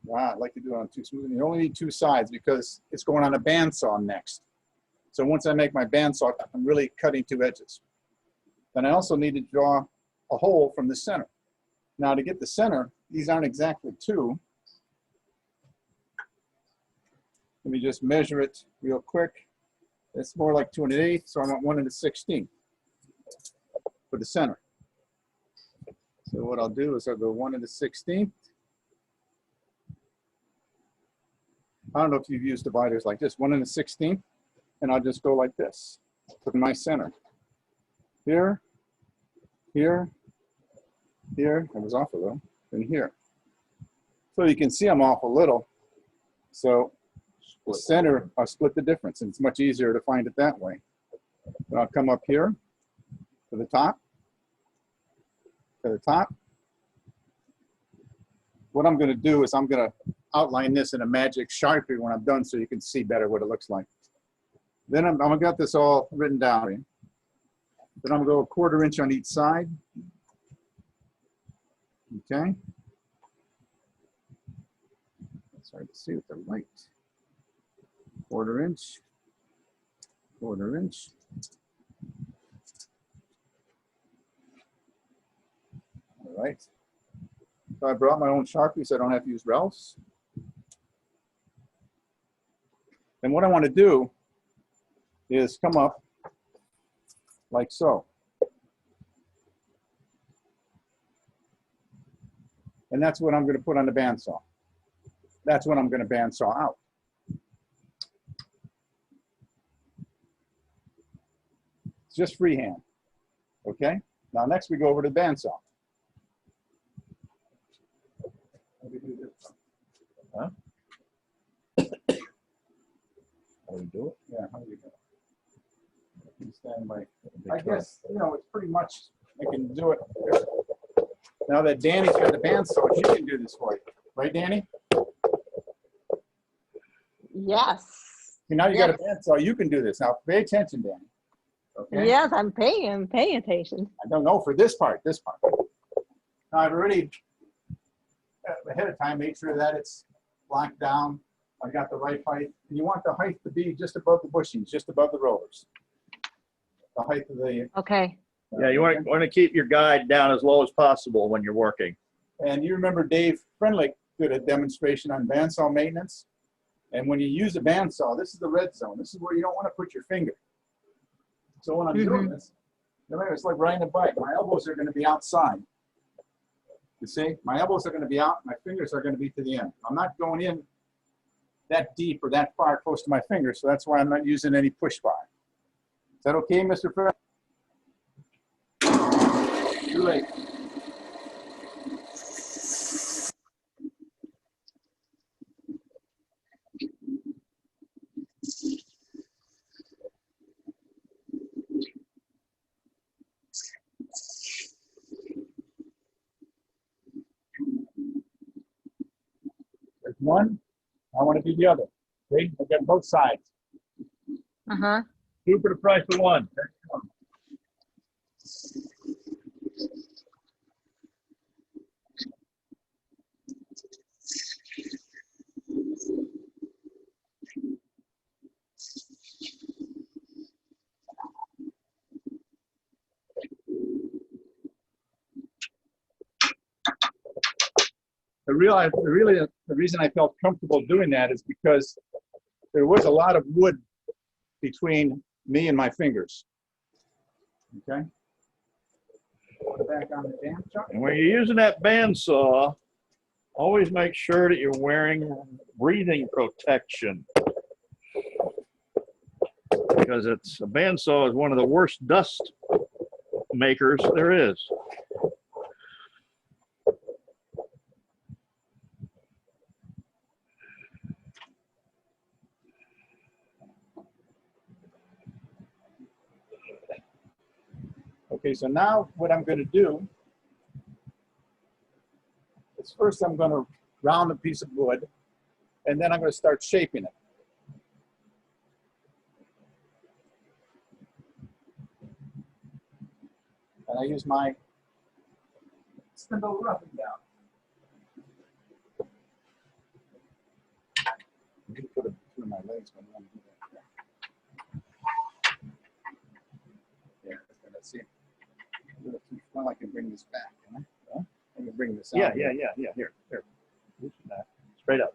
Wow, I'd like to do it on 2 smooth. You only need 2 sides because it's going on a bandsaw next. So once I make my bandsaw, I'm really cutting 2 edges. Then I also need to draw a hole from the center. Now to get the center, these aren't exactly 2. Let me just measure it real quick. It's more like 2 1/8, so I want 1 1/16 for the center. So what I'll do is I'll go 1 1/16. I don't know if you've used dividers like this, 1 1/16, and I'll just go like this for my center. Here, here, here, I was off a little, and here. So you can see I'm off a little. So the center, I'll split the difference, and it's much easier to find it that way. Then I'll come up here to the top, to the top. What I'm going to do is I'm going to outline this in a magic Sharpie when I'm done so you can see better what it looks like. Then I'm going to get this all written down. Then I'm going to go 1/4 inch on each side. Okay. It's hard to see with the light. 1/4 inch, 1/4 inch. All right. So I brought my own Sharpie so I don't have to use Ralph's. And what I want to do is come up like so. And that's what I'm going to put on the bandsaw. That's what I'm going to bandsaw out. It's just freehand. Okay? Now next we go over to the bandsaw. Huh? How do you do it? Yeah, how do you do it? You stand by. I guess, you know, it's pretty much, I can do it. Now that Danny's got the bandsaw, she can do this for you. Right, Danny? Yes. Now you got a bandsaw, you can do this. Now pay attention, Danny. Okay? Yes, I'm paying attention. I don't know for this part, Now I've already, ahead of time, made sure that it's locked down. I've got the right height. And you want the height to be just above the bushings, just above the rollers. The height of the... Okay. Yeah, you want to keep your guide down as low as possible when you're working. And you remember Dave Friendlick did a demonstration on bandsaw maintenance. And when you use a bandsaw, this is the red zone. This is where you don't want to put your finger. So when I'm doing this, remember, it's like riding a bike. My elbows are going to be outside. You see, my elbows are going to be out. My fingers are going to be to the end. I'm not going in that deep or that far close to my fingers. So that's why I'm not using any push bar. Is that okay, Mr. Friend? Too late. There's one. I want to do the other. See, I've got both sides. Uh-huh. 2 for the price of 1. The reason I felt comfortable doing that is because there was a lot of wood between me and my fingers. Okay. Back on the damn chuck. And when you're using that bandsaw, always make sure that you're wearing breathing protection. because a bandsaw is one of the worst dust makers there is. Okay, so now what I'm going to do is first I'm going to round a piece of wood, and then I'm going to start shaping it. And I use my spindle roughing down. I'm going to put it between my legs when I'm doing that. Yeah, let's see. Well, I can bring this back, can I? Huh? I can bring this out. Yeah. Here. Loosen that. Straight up.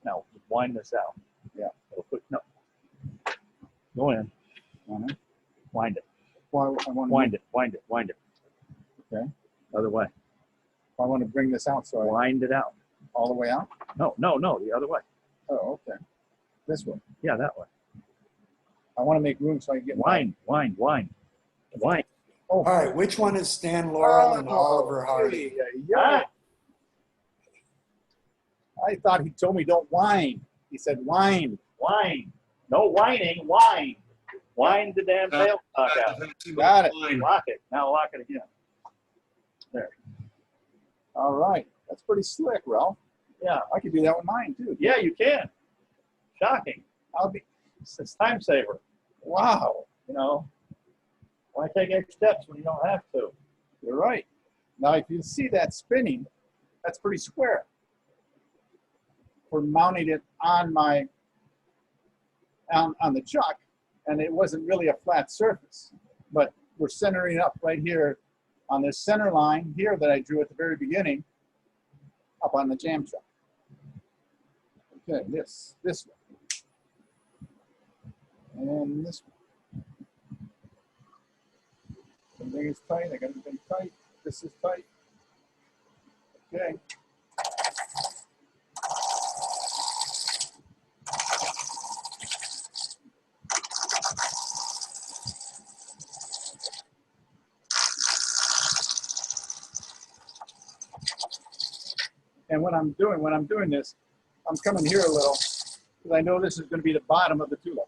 Now, wind this out. Yeah. No. Go in. Wind it. Well, I want to Wind it. Okay. Other way. I want to bring this out, so I Wind it out. all the way out. No, the other way. Oh, okay. This way. Yeah, that way. I want to make room so I can get Wind. Oh, All right, which one is Stan Laurel and Oliver Hardy? Yeah. I thought he told me don't whine. He said whine. No whining, whine. Wind the damn tail lock out. Got it. Lock it. Now lock it again. There. All right. That's pretty slick, Ralph. Yeah. I could do that with mine too. Yeah, you can. Shocking. It's time saver. Wow. You know, why take extra steps when you don't have to? You're right. Now, if you see that spinning, that's pretty square. We're mounting it on my on the chuck, and it wasn't really a flat surface, but we're centering up right here on this center line here that I drew at the very beginning, up on the jam chuck. Okay, this one, and this one. Everything is tight. I got everything tight. This is tight. Okay. And when I'm doing this, I'm coming here a little because I know this is going to be the bottom of the tulip.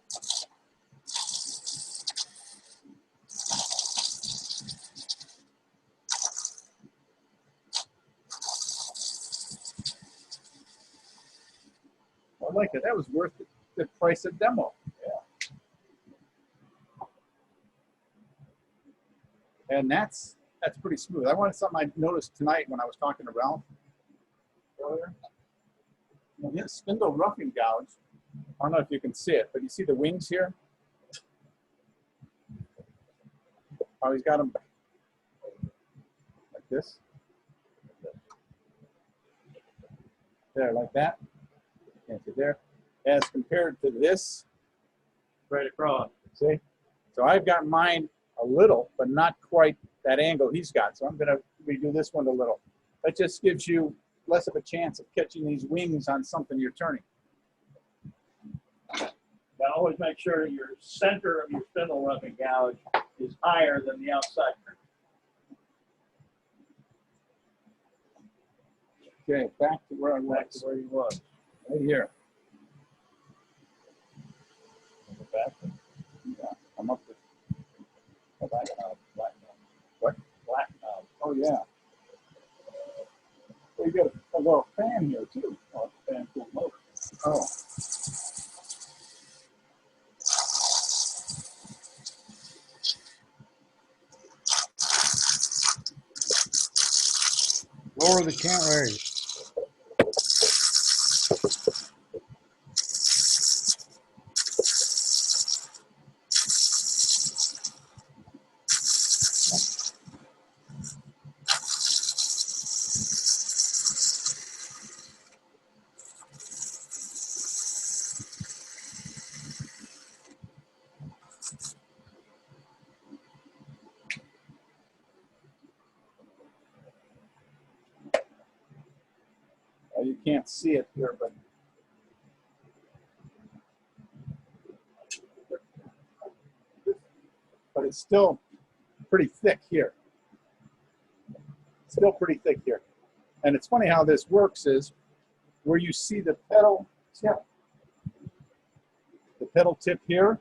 I like it. That was worth the price of demo. Yeah. And that's pretty smooth. I wanted something I noticed tonight when I was talking to Ralph earlier. Now, this spindle roughing gouge, I don't know if you can see it, but you see the wings here? Oh, he's got them like this. There, like that. Can't see there. As compared to this, Right across. see? So I've got mine a little, but not quite that angle he's got. So I'm going to redo this one a little. That just gives you less of a chance of catching these wings on something you're turning. Now always make sure your center of your spindle roughing gouge is higher than the outside. Okay, back to where I was. Back to where you was. Right here. Back. Yeah, I'm up to Black knob. what? Black knob. Oh yeah. Well, you got a little fan here too. Oh, fan cool motor. Oh. Lower the camera. You can't see it here, but but it's still pretty thick here. Still pretty thick here. And it's funny how this works is where you see the pedal tip. The pedal tip here,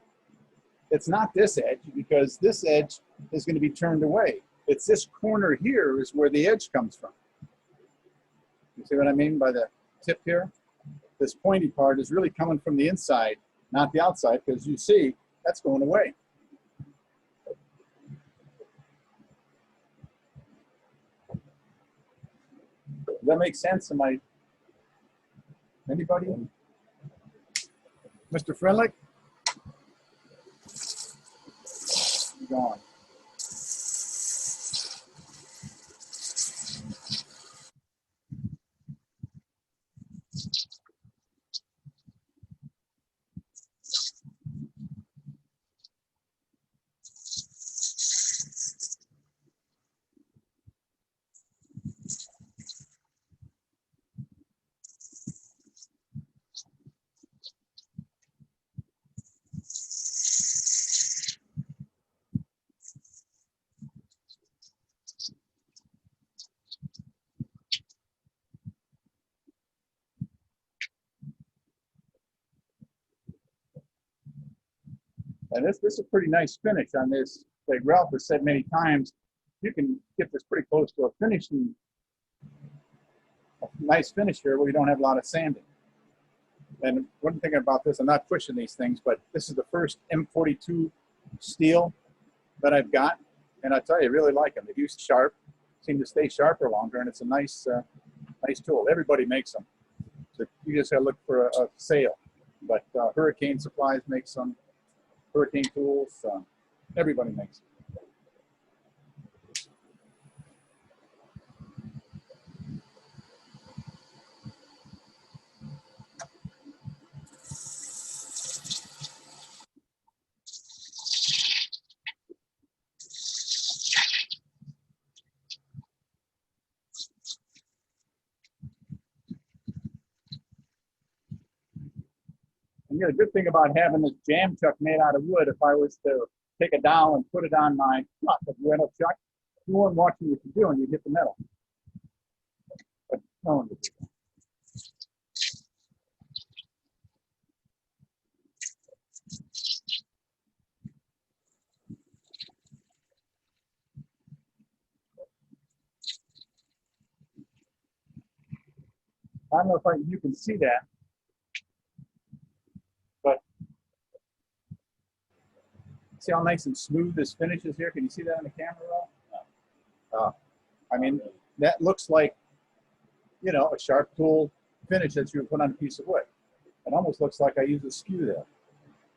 it's not this edge because this edge is going to be turned away. It's this corner here is where the edge comes from. You see what I mean by the tip here? This pointy part is really coming from the inside, not the outside, because you see that's going away. Does that make sense? Anybody? Mr. Friendly? Gone. And this is a pretty nice finish on this. Like Ralph has said many times, you can get this pretty close to a finishing, a nice finish here where you don't have a lot of sanding. And one thing about this, I'm not pushing these things, but this is the first M42 steel that I've got. And I tell you, I really like them. They do sharp, seem to stay sharper longer, and it's a nice, nice tool. Everybody makes them. So you just gotta look for a sale. But Hurricane Supplies makes them. Hurricane Tools, everybody makes it. And the good thing about having this jam chuck made out of wood, if I was to take a dowel and put it on my truck, the metal chuck, you weren't watching what you're doing, you hit the metal. But no one would do that. I don't know if you can see that, but see how nice and smooth this finish is here? Can you see that on the camera roll? I mean, that looks like, you know, a sharp tool finish that you would put on a piece of wood. It almost looks like I use a skew there.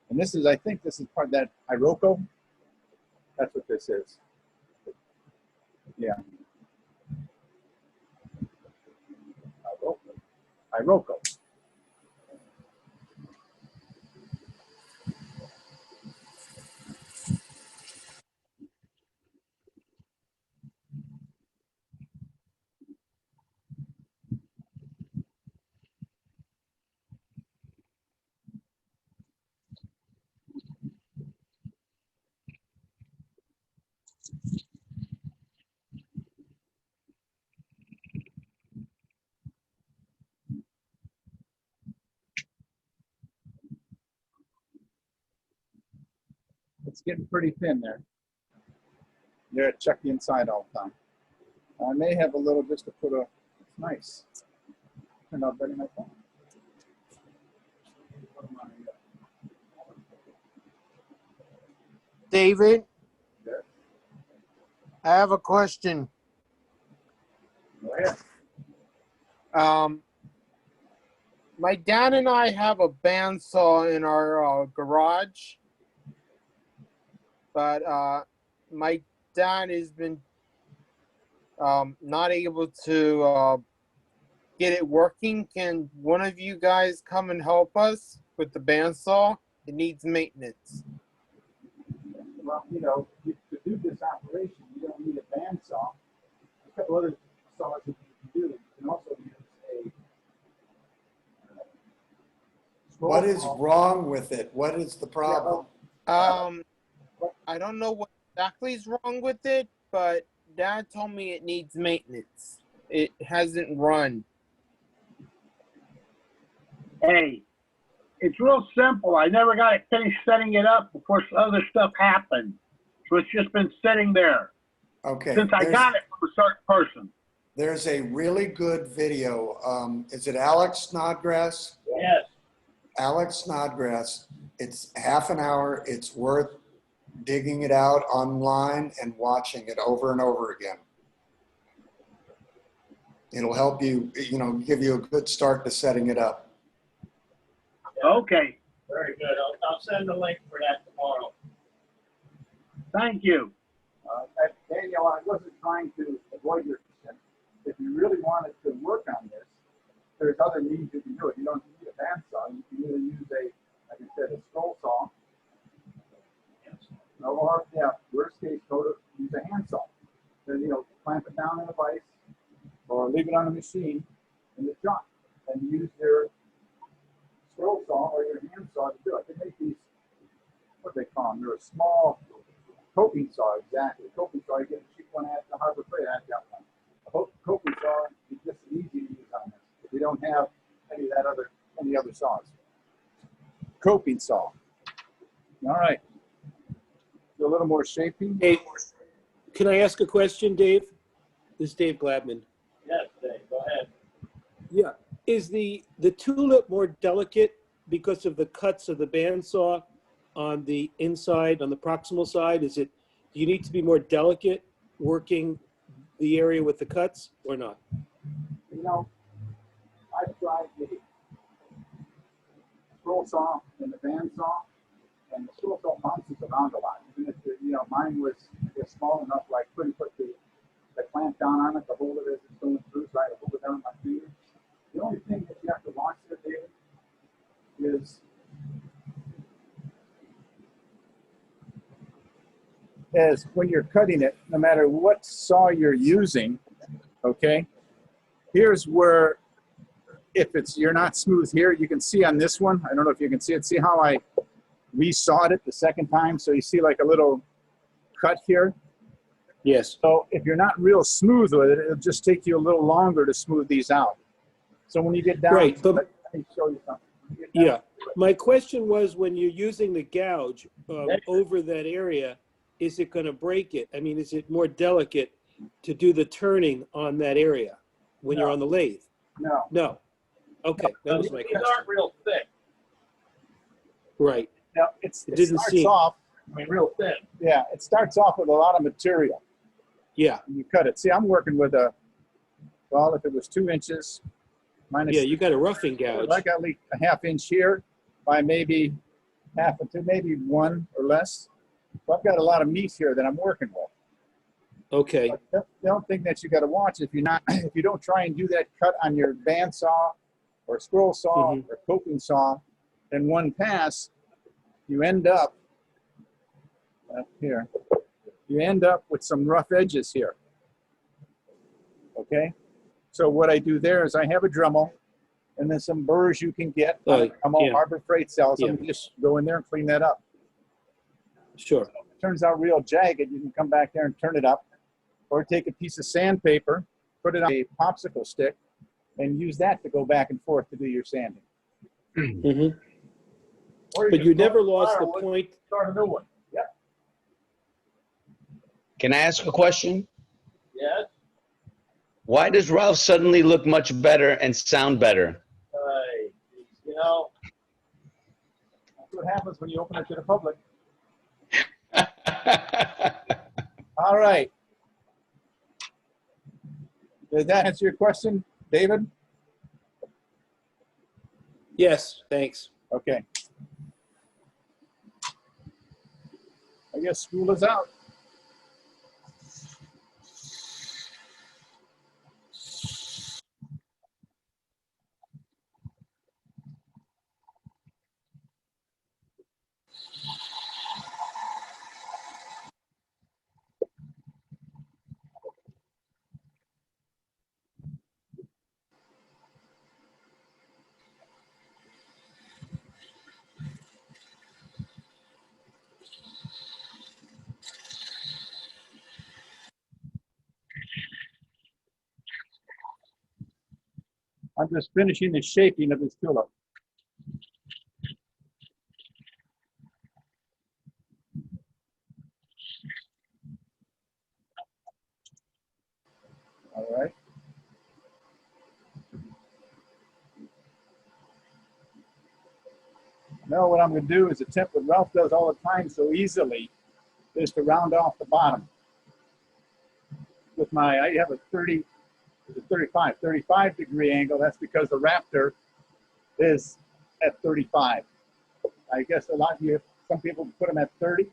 And this is, I think this is part of that Iroko. That's what this is. Yeah. Iroko. It's getting pretty thin there. You gotta check the inside all the time. I may have a little just to put a, it's nice. Turned out very nice. David, Yeah. I have a question. Go ahead. My dad and I have a bandsaw in our garage, but my dad has been not able to get it working. Can one of you guys come and help us with the bandsaw? It needs maintenance. Well, you know, to do this operation, you don't need a bandsaw. A couple other saws that you can do. You can also use a. What is wrong with it? What is the problem? I don't know what exactly is wrong with it, but Dad told me it needs maintenance. It hasn't run. Hey, it's real simple. I never got it finished setting it up before other stuff happened. So it's just been sitting there Okay. since I got it from a certain person. There's a really good video. Is it Alex Snodgrass? Yes. Alex Snodgrass. It's half an hour. It's worth digging it out online and watching it over and over again. It'll help you, give you a good start to setting it up. Okay. Very good. I'll send the link for that tomorrow. Thank you. Daniel, I wasn't trying to avoid your question. If you really wanted to work on this, there's other means you can do it. You don't need a bandsaw. You can either use like I said, a scroll saw. Or, worst case, use a handsaw. Then, clamp it down in a vise or leave it on a machine in the truck and use your scroll saw or your handsaw to do it. They make these, what do they call them? They're a small coping saw, exactly. Coping saw, you get a cheap one at the Harbor Freight. I've got one. A coping saw is just easy to use on this. If you don't have any other saws. Coping saw. All right. A little more shaping. Hey, can I ask a question, Dave? This is Dave Gladman. Yes, Dave, go ahead. Yeah. Is the tulip more delicate because of the cuts of the bandsaw on the inside, on the proximal side? Do you need to be more delicate working the area with the cuts or not? I've tried the scroll saw and the bandsaw, and the scroll saw bounces around a lot. Even if mine was small enough, I couldn't put the clamp down on it to hold it as it's going through, so I had to hold it down with my finger. The only thing that you have to watch there, David, is when you're cutting it, no matter what saw you're using, okay, here's where, if you're not smooth here, you can see on this one, I don't know if you can see it, see how I resawed it the second time, so you see like a little cut here? Yes. So if you're not real smooth with it, it'll just take you a little longer to smooth these out. So when you get down, right, but, let me show you something. Yeah, my question was, when you're using the gouge over that area, is it going to break it? I mean, is it more delicate to do the turning on that area when you're on the lathe? No. No. Okay, that was my These question. aren't real thick. Right. Now, it didn't starts seem off, real thin. Yeah, it starts off with a lot of material. Yeah. You cut it. See, I'm working with if it was 2 inches, minus. Yeah, you got a roughing gouge. I got like a half inch here by maybe half to maybe 1 or less. So I've got a lot of meat here that I'm working with. Okay. The only thing that you got to watch, if you don't try and do that cut on your bandsaw or scroll saw or coping saw in one pass, you end up here. You end up with some rough edges here. Okay. So what I do there is I have a Dremel, and then some burrs you can get. Harbor Freight sells them. You just go in there and clean that up. Sure. So if it turns out real jagged, you can come back there and turn it up, or take a piece of sandpaper, put it on a popsicle stick, and use that to go back and forth to do your sanding. Mm-hmm. Or But you never lost the firewood, point. Start a new one. Yep. Can I ask a question? Yes. Why does Ralph suddenly look much better and sound better? That's what happens when you open it to the public. All right. Did that answer your question, David? Yes, thanks. Okay. I guess school is out. I'm just finishing the shaping of this tulip. All right. Now what I'm going to do is attempt what Ralph does all the time so easily, is to round off the bottom. With my, I have a 35 degree angle. That's because the Raptor is at 35. I guess a lot of you, some people put them at 30,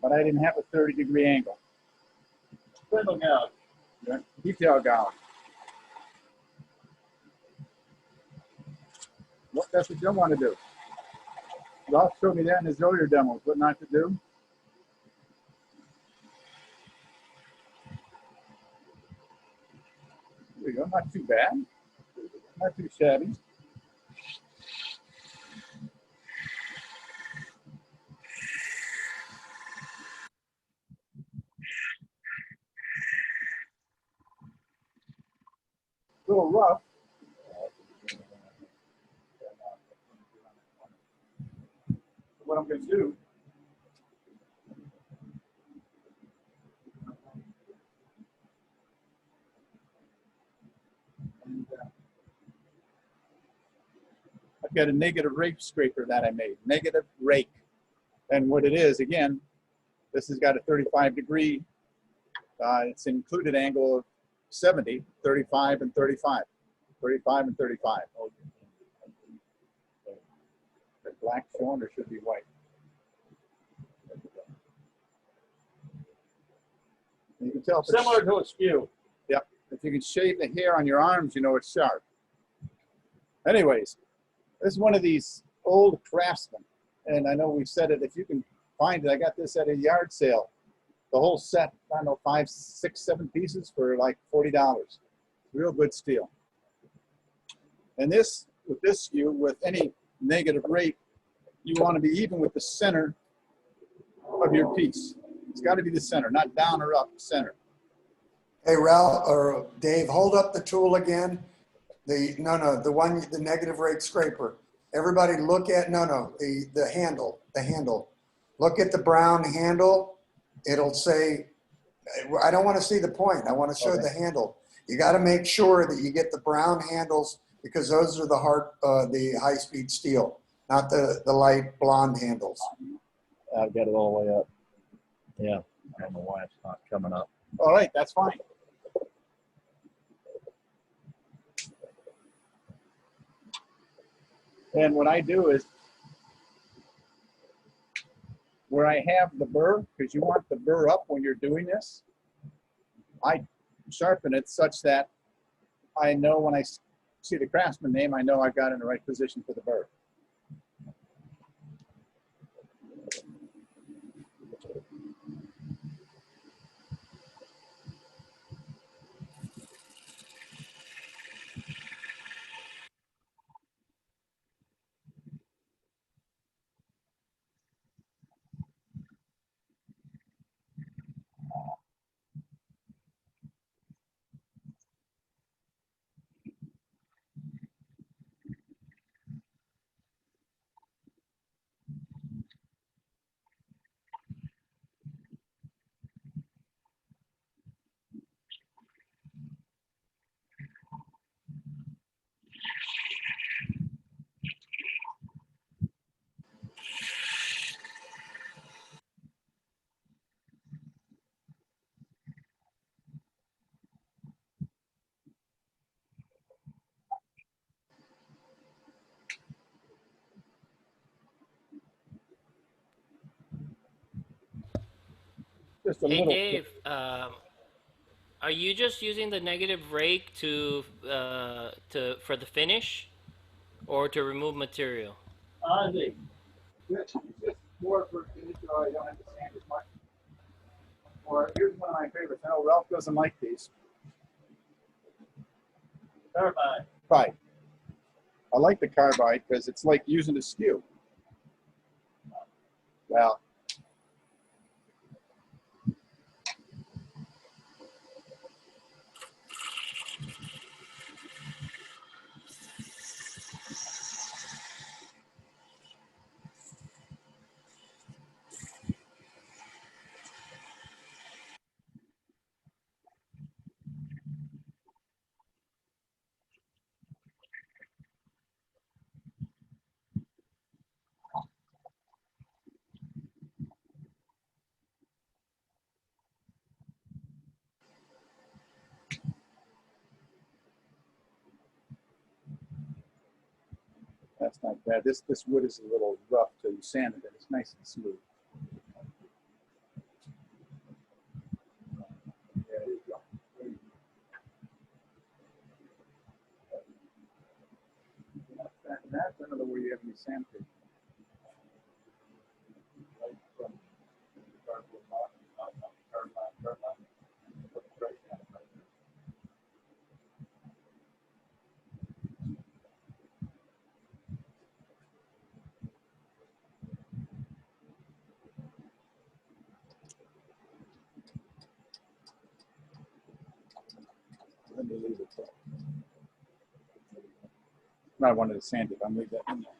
but I didn't have a 30 degree angle. Spindle gouge. Yeah, detail gouge. What, that's what you don't want to do. Ralph showed me that in his earlier demos, what not to do. There you go, not too bad. Not too shabby. A little rough. What I'm going to do, I've got a negative rake scraper that I made, negative rake. And what it is, again, this has got a 35 degree, it's an included angle of 70, 35 and 35, 35 and 35. The black showing or should be white? You can tell. Similar to a skew. Yep. If you can shave the hair on your arms, you know it's sharp. Anyways, this is one of these old Craftsman. And I know we said it, if you can find it, I got this at a yard sale. The whole set, I don't know, 5, 6, 7 pieces for like $40. Real good steel. And this, with this skew, with any negative rate, you want to be even with the center of your piece. It's got to be the center, not down or up, center. Hey, Ralph or Dave, hold up the tool again. The negative rate scraper. Everybody look at, the handle. Look at the brown handle. It'll say, I don't want to see the point. I want to show the handle. You got to make sure that you get the brown handles because those are the high-speed steel, not the light blonde handles. I've got it all the way up. Yeah, I don't know why it's not coming up. All right, that's fine. And what I do is, where I have the burr, because you want the burr up when you're doing this, I sharpen it such that I know when I see the Craftsman name, I know I've got it in the right position for the burr. Just a Hey little. Dave, are you just using the negative rake for the finish, or to remove material? It's just more for finish, so I don't have to sand as much. Or here's one of my favorites. I know Ralph doesn't like these. Carbide. Right. I like the carbide because it's like using a skew. Well, That's not bad. This wood is a little rough till you sand it, but it's nice and smooth. There you go. That's another way you have any sandpaper. Let me leave it there. I wanted to sand it. I'm leave that in there.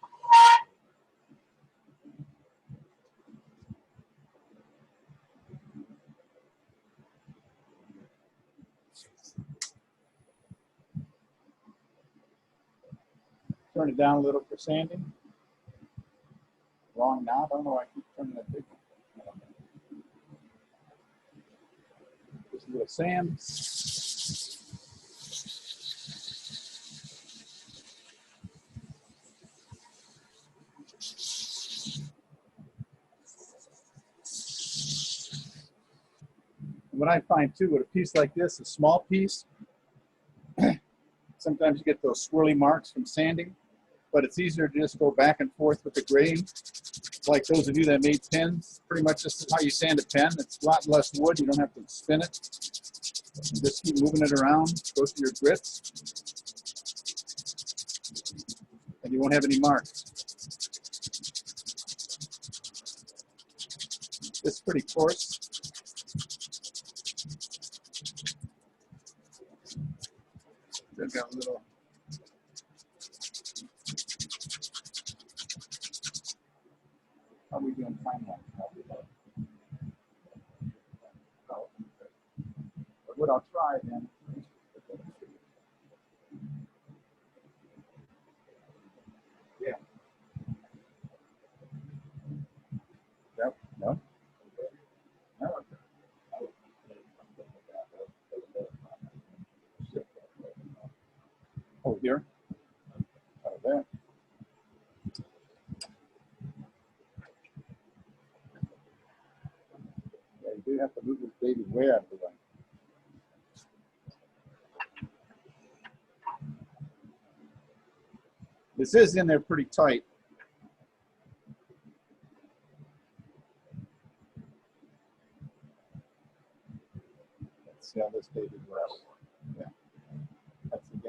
Turn it down a little for sanding. Wrong now. I don't know why I keep turning that big one. Just a little sand. What I find too with a piece like this, a small piece, sometimes you get those swirly marks from sanding, but it's easier to just go back and forth with the grain. Like those of you that made pens, pretty much this is how you sand a pen. It's a lot less wood. You don't have to spin it. You just keep moving it around, go through your grits, and you won't have any marks. This is pretty coarse. Still got a little. How are we doing time line? But what I'll try then. Yeah. Yep. No. No. Oh, here. Oh, there. Yeah, you do have to move this baby way out of the way. This is in there pretty tight. Let's see how this baby works. Yeah.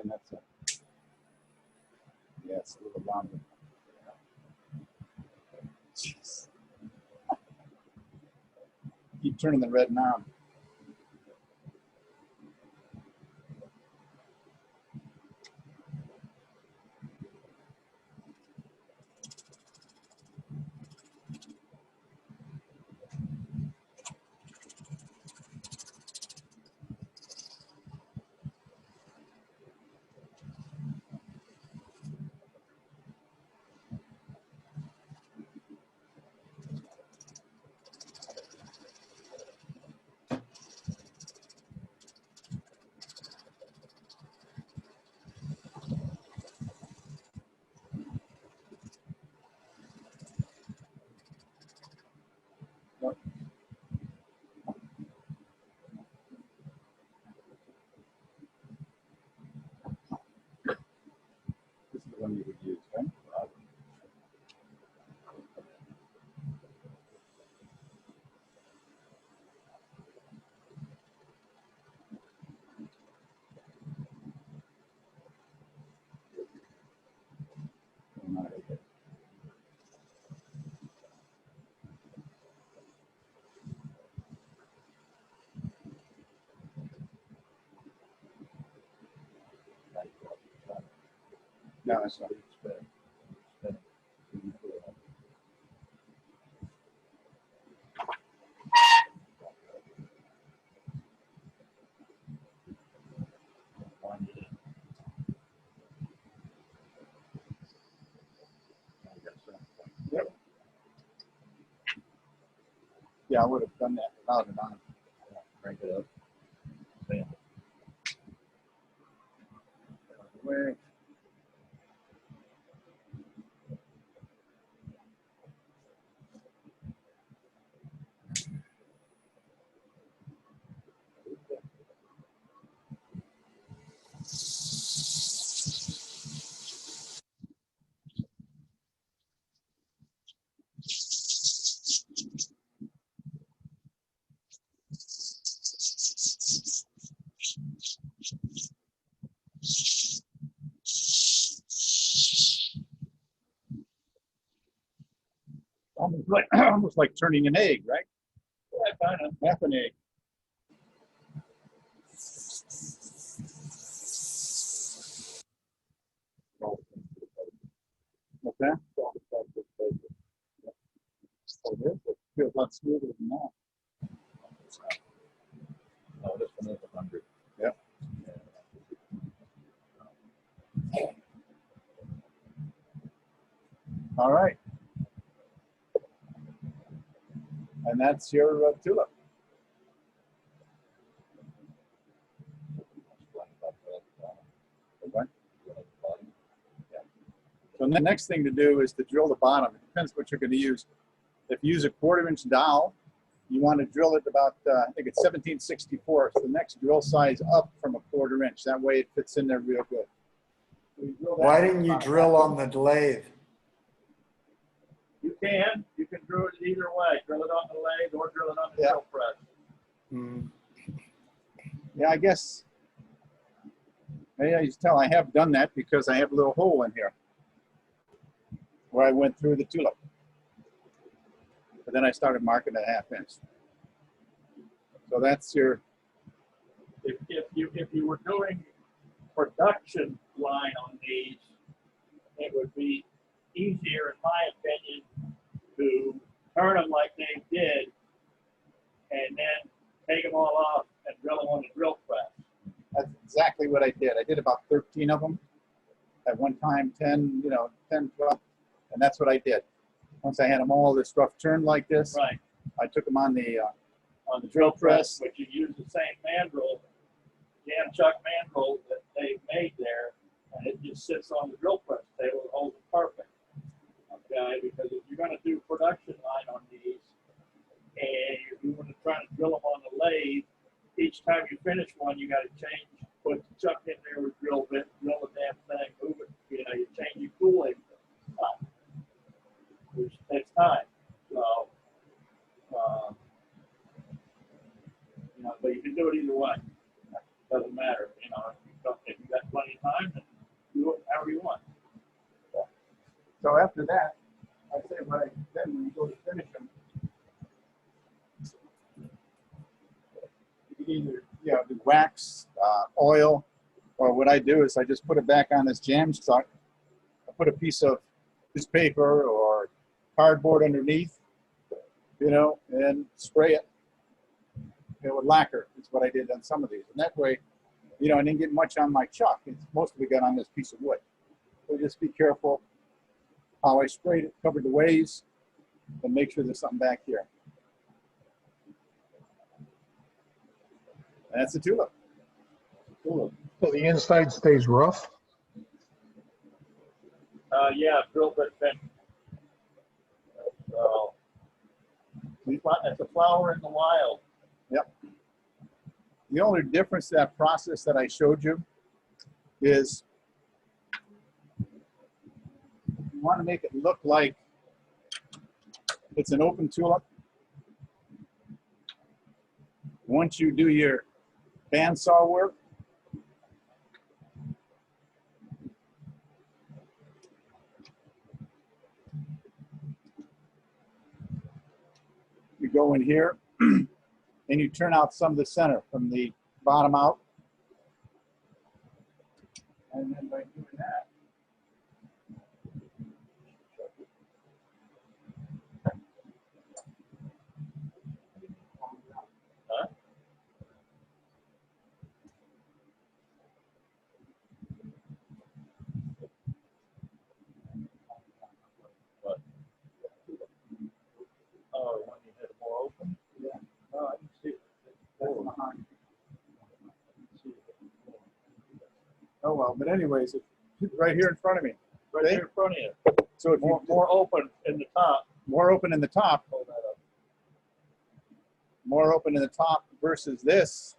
That's a. Yeah, it's a little longer. Jeez. Keep turning the red knob. This is the one you would use, right? No, it's not. Yep. Yeah, I would have done that without it on. Crank it up. Bam. Where? almost like turning an egg, right? Yeah, kind of. Half an egg. What's that? Oh, it is? It feels a lot smoother than that. Oh, this one is 100. Yep. All right. And that's your tulip. Okay. Yeah. So the next thing to do is to drill the bottom. It depends what you're going to use. If you use a 1/4-inch dowel, you want to drill it about, I think it's 17/64. The next drill size up from a 1/4 inch. That way it fits in there real good. So you drill that Why didn't you drill on the lathe? You can drill it either way. Drill it on the lathe or drill it on the drill press. Mm. Yeah, I guess. Yeah, you can tell I have done that because I have a little hole in here where I went through the tulip. But then I started marking at 1/2 inch. So that's your. If you were doing production line on these, it would be easier, in my opinion, to turn them like they did, and then take them all off and drill them on the drill press. That's exactly what I did. I did about 13 of them at one time, 10, 10, 12, and that's what I did. Once I had them all this rough turned like this, right, I took them on the drill press, but you use the same mandrel, jam chuck mandrel that they made there, and it just sits on the drill press table and holds it perfect. Okay, because if you're going to do production line on these, and you want to try to drill them on the lathe, each time you finish one, you got to change, put the chuck in there with drill bit, drill the damn thing, move it. You change your cooling, which takes time. So, but you can do it either way. Doesn't matter. If you got plenty of time, then do it however you want. So after that, I say then when you go to finish them, you can either do wax, oil, or what I do is I just put it back on this jam stock. I put a piece of this paper or cardboard underneath, and spray it. With lacquer is what I did on some of these, and that way, I didn't get much on my chuck. It's mostly got on this piece of wood. So just be careful how I sprayed it, covered the ways, and make sure there's something back here. And that's the tulip. So the inside stays rough? Yeah, drill bit fin. So, it's a flower in the wild. Yep. The only difference to that process that I showed you is you want to make it look like it's an open tulip. Once you do your bandsaw work, you go in here and you turn out some of the center from the bottom out. And then by doing that, Oh, when you hit it more open? Yeah. Oh, I can see it. That's behind. Oh well, but anyways, it's right here in front of me. Right here in front of you. So if more open in the top. More open in the top. Hold that up. More open in the top versus this.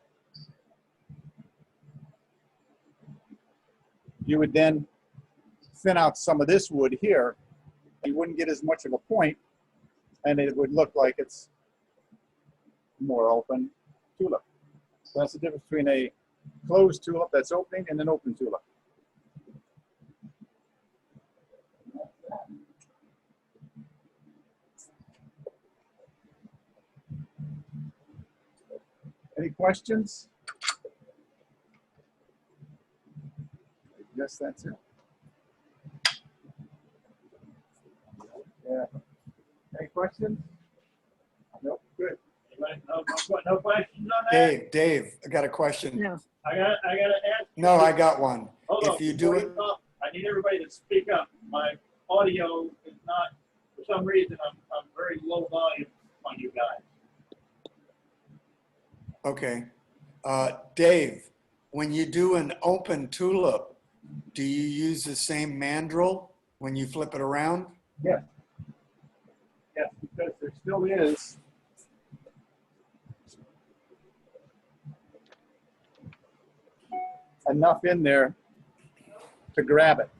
You would then thin out some of this wood here. You wouldn't get as much of a point, and it would look like it's more open tulip. So that's the difference between a closed tulip that's opening and an open tulip. Any questions? I guess that's it. Yeah. Any questions? Nope, good. Anybody? No questions on that? Dave, I got a question. No. I gotta ask. No, I got one. Hold If on, you do before it, talk, I need everybody to speak up. My audio is not, for some reason, I'm very low volume on you guys. okay. Dave, when you do an open tulip, do you use the same mandrel when you flip it around? Yes. Yes, because there still is enough in there to grab it.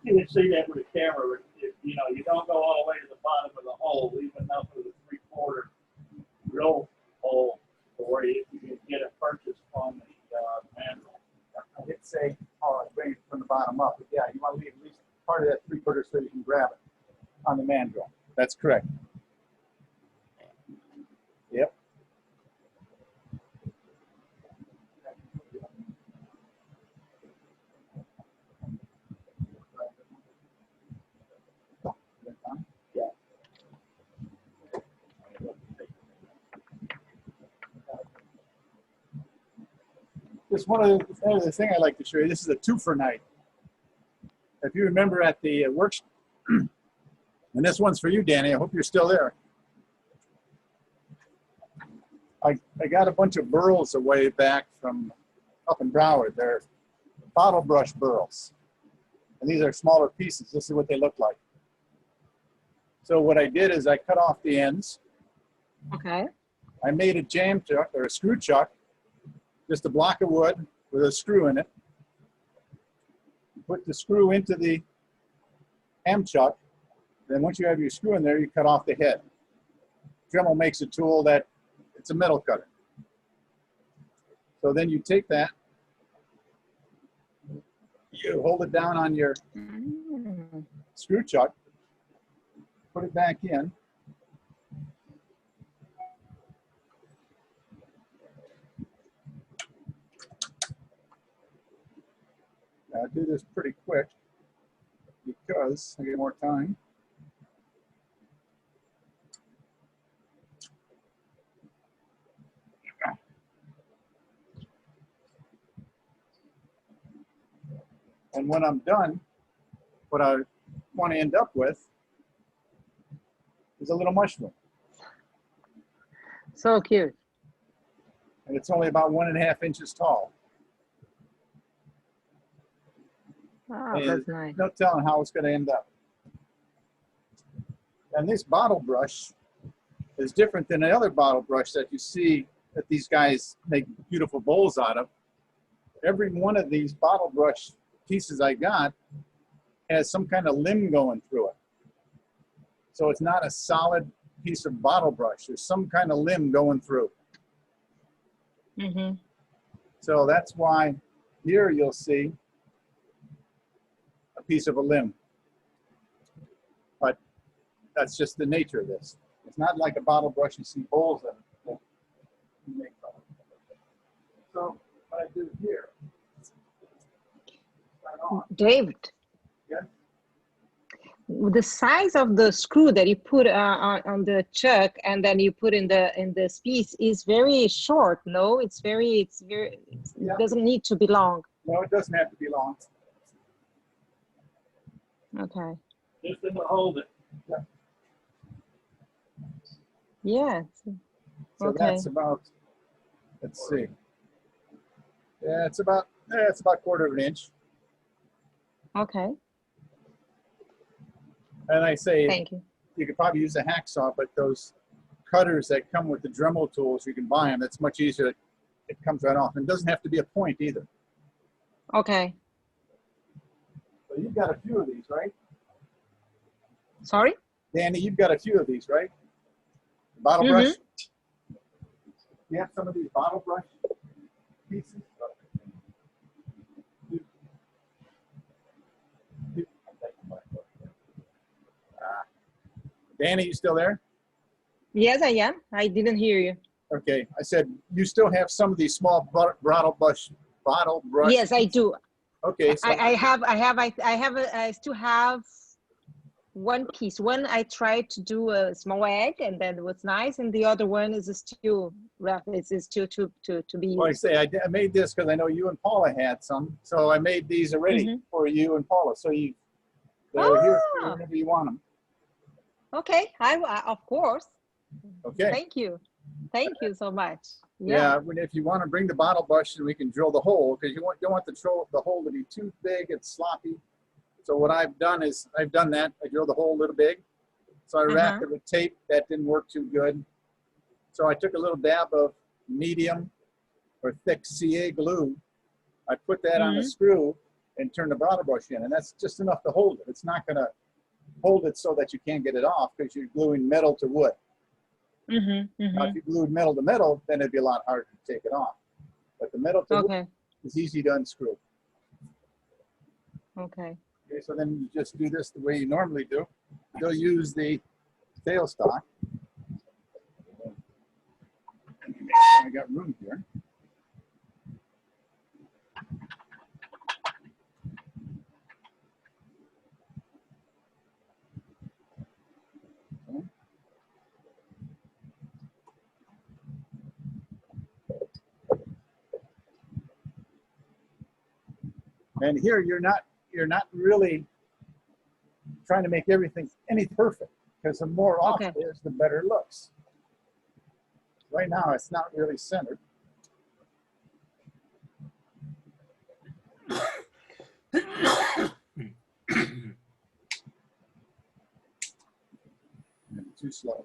You can see that with the camera. You know, you don't go all the way to the bottom of the hole. Leave enough of the 3/4 drill hole for you can get it purchased on the mandrel. I did say, oh, bring it from the bottom up, but yeah, you want to leave at least part of that 3/4 so you can grab it on the mandrel. That's correct. Yep. Yeah. Just one other thing I'd like to show you. This is a 2-for night. If you remember at the workshop, and this one's for you, Danny. I hope you're still there. I got a bunch of burls away back from up in Broward. They're bottle brush burls. And these are smaller pieces. This is what they look like. So what I did is I cut off the ends. Okay. I made a jam chuck or a screw chuck, just a block of wood with a screw in it. Put the screw into the ham chuck. Then once you have your screw in there, you cut off the head. Dremel makes a tool that it's a metal cutter. So then you take that, you hold it down on your screw chuck, put it back in. I'll do this pretty quick because I get more time. And when I'm done, what I want to end up with is a little mushroom. So cute. And it's only about 1.5 inches tall. Oh, And that's nice. no telling how it's going to end up. And this bottle brush is different than the other bottle brush that you see that these guys make beautiful bowls out of. Every one of these bottle brush pieces I got has some kind of limb going through it. So it's not a solid piece of bottle brush. There's some kind of limb going through. Mm-hmm. So that's why here you'll see a piece of a limb. But that's just the nature of this. It's not like a bottle brush you see bowls in. So what I do here, David, yeah. the size of the screw that you put on the chuck and then you put in the piece is very short. No, it doesn't need to be long. No, it doesn't have to be long. Okay. Just to hold it. Yeah. Yeah. So Okay. that's about, let's see. Yeah, it's about 1/4 inch. Okay. And I say, Thank you. you could probably use a hacksaw, but those cutters that come with the Dremel tools, you can buy them. It's much easier. It comes right off. And it doesn't have to be a point either. Okay. So you've got a few of these, right? Sorry? Danny, you've got a few of these, right? Bottle brush? You have some of these bottle brush pieces? Danny, you still there? Yes, I am. I didn't hear you. Okay, I said, you still have some of these small bottle brush. Yes, I do. Okay, so I still have one piece. One I tried to do a small egg, and then it was nice, and the other one is still rough. It's still to be used. well, I say I made this because I know you and Paula had some, so I made these already for you and Paula. So they're here whenever you want them. Okay, of course. Okay. Thank you so much. Yeah, if you want to bring the bottle brush, we can drill the hole because you don't want the hole to be too big and sloppy. So what I've done is I've done that. I drilled the hole a little big. So I wrapped it with tape. That didn't work too good. So I took a little dab of medium or thick CA glue. I put that on a screw and turn the bottle brush in, and that's just enough to hold it. It's not going to hold it so that you can't get it off because you're gluing metal to wood. Now, if you glued metal to metal, then it'd be a lot harder to take it off. But the metal to wood is easy to unscrew. Okay, so then you just do this the way you normally do. You'll use the tailstock. Make sure I got room here. And here you're not really trying to make everything any perfect, because the more off it is, the better it looks. Right now, it's not really centered. Too slow.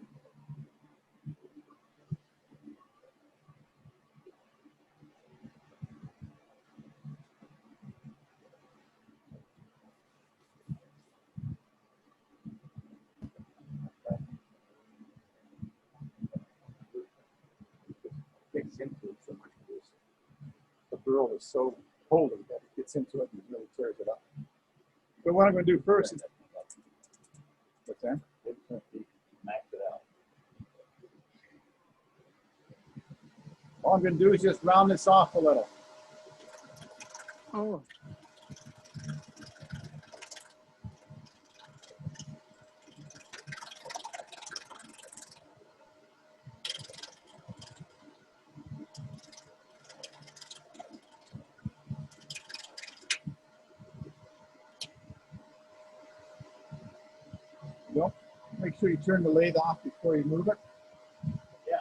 Gets into it so much. The burl is so holy that it gets into it and really tears it up. But what I'm going to do first is, what's that? Max it out. All I'm going to do is just round this off a little. Oh. Nope. Make sure you turn the lathe off before you move it. Yeah.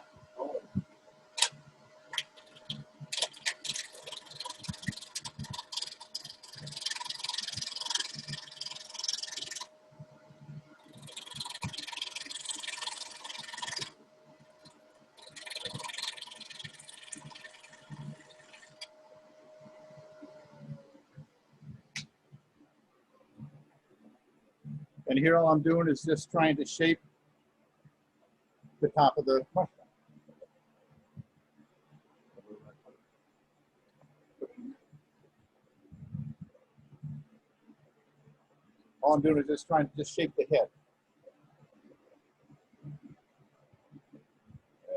And here all I'm doing is just trying to shape the top of the mushroom. All I'm doing is just trying to shape the head.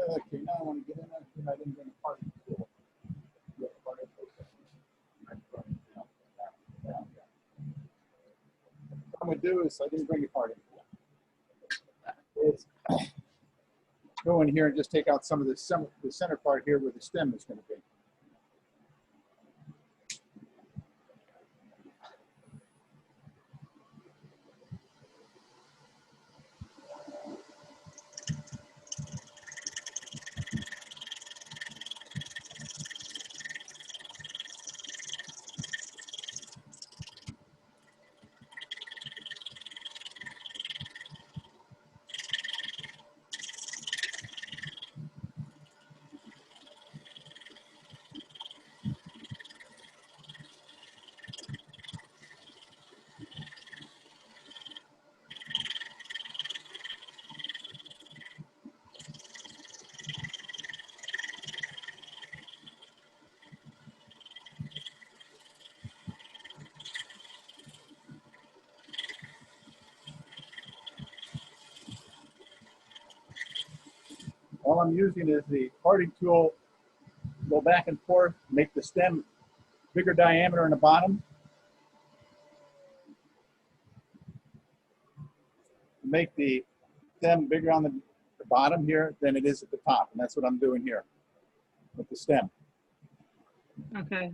Okay, now I want to get in there. I didn't bring a parting tool. What I'm going to do is, I didn't bring a parting tool. Is go in here and just take out some of the center part here where the stem is going to be. All I'm using is the parting tool, go back and forth, make the stem bigger diameter in the bottom. Make the stem bigger on the bottom here than it is at the top. And that's what I'm doing here with the stem. Okay.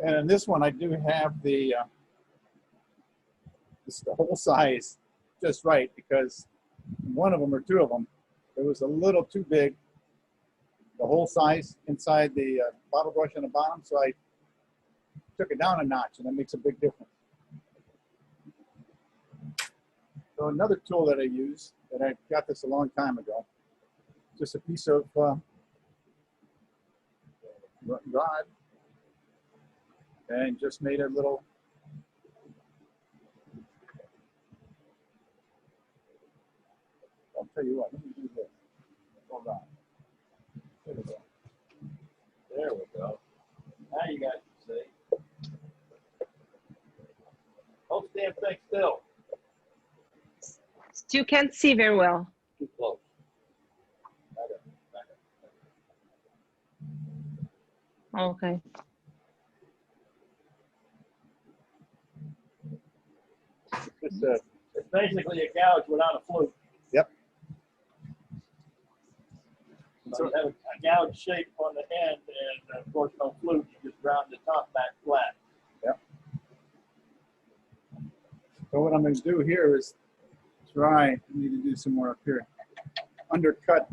And in this one, I do have the whole size just right, because one of them or two of them, it was a little too big, the whole size inside the bottle brush on the bottom. So I took it down a notch, and that makes a big difference. So another tool that I use, and I got this a long time ago, just a piece of rod, and just made a little I'll tell you what, let me do this. Hold on. There we go. There we go. Now you guys can see. Hold the damn thing still. Still can't see very well. Too close. Okay. It's basically a gouge without a flute. Yep. So you have a gouge shape on the end, and of course no flute. You just round the top back flat. Yep. So what I'm going to do here is try, I need to do some more up here, undercut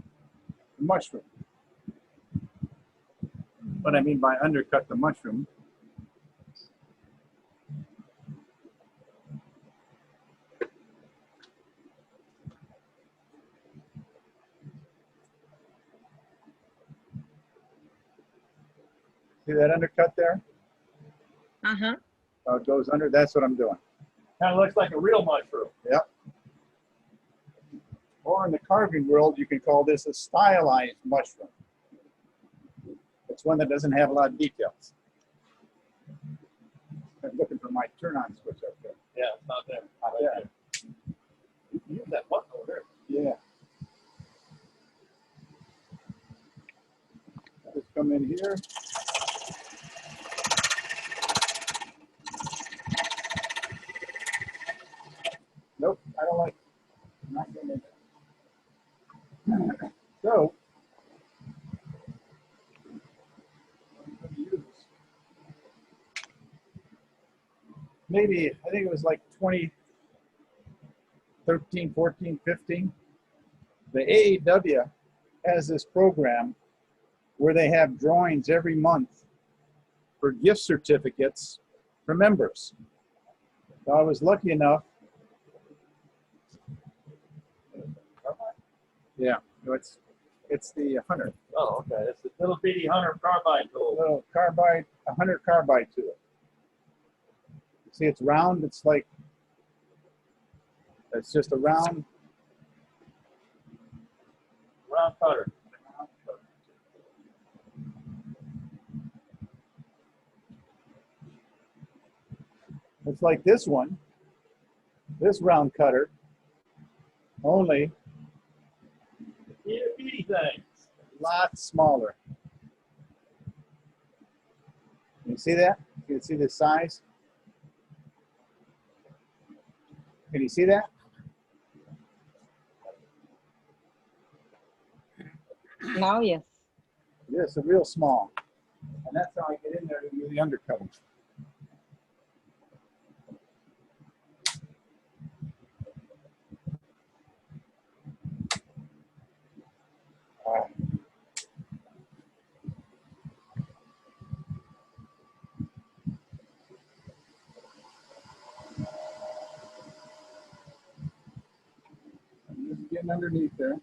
the mushroom. What I mean by undercut the mushroom, see that undercut there? Uh-huh. How it goes under, that's what I'm doing. Kind of looks like a real mushroom. Yep. Or in the carving world, you can call this a stylized mushroom. It's one that doesn't have a lot of details. I'm looking for my turn-on switch up there. Yeah, it's not there. Not Right there. there. You can use that button over there. Yeah. Just come in here. Nope, I don't like it. I'm not getting in there. So, what I'm going to use, maybe, I think it was like 2013, 14, 15. The AAW has this program where they have drawings every month for gift certificates for members. So I was lucky enough. Yeah, no, it's the Hunter. Oh, okay. It's the little bitty Hunter carbide tool. Little carbide, a Hunter carbide tool. You see, it's round. It's like, it's just a round round cutter. It's like this one, this round cutter, only Itty bitty things. a lot smaller. You see that? You can see the size? Can you see that? Now, yes. Yes, a real small. And that's how I get in there to do the undercover. I'm just getting underneath there.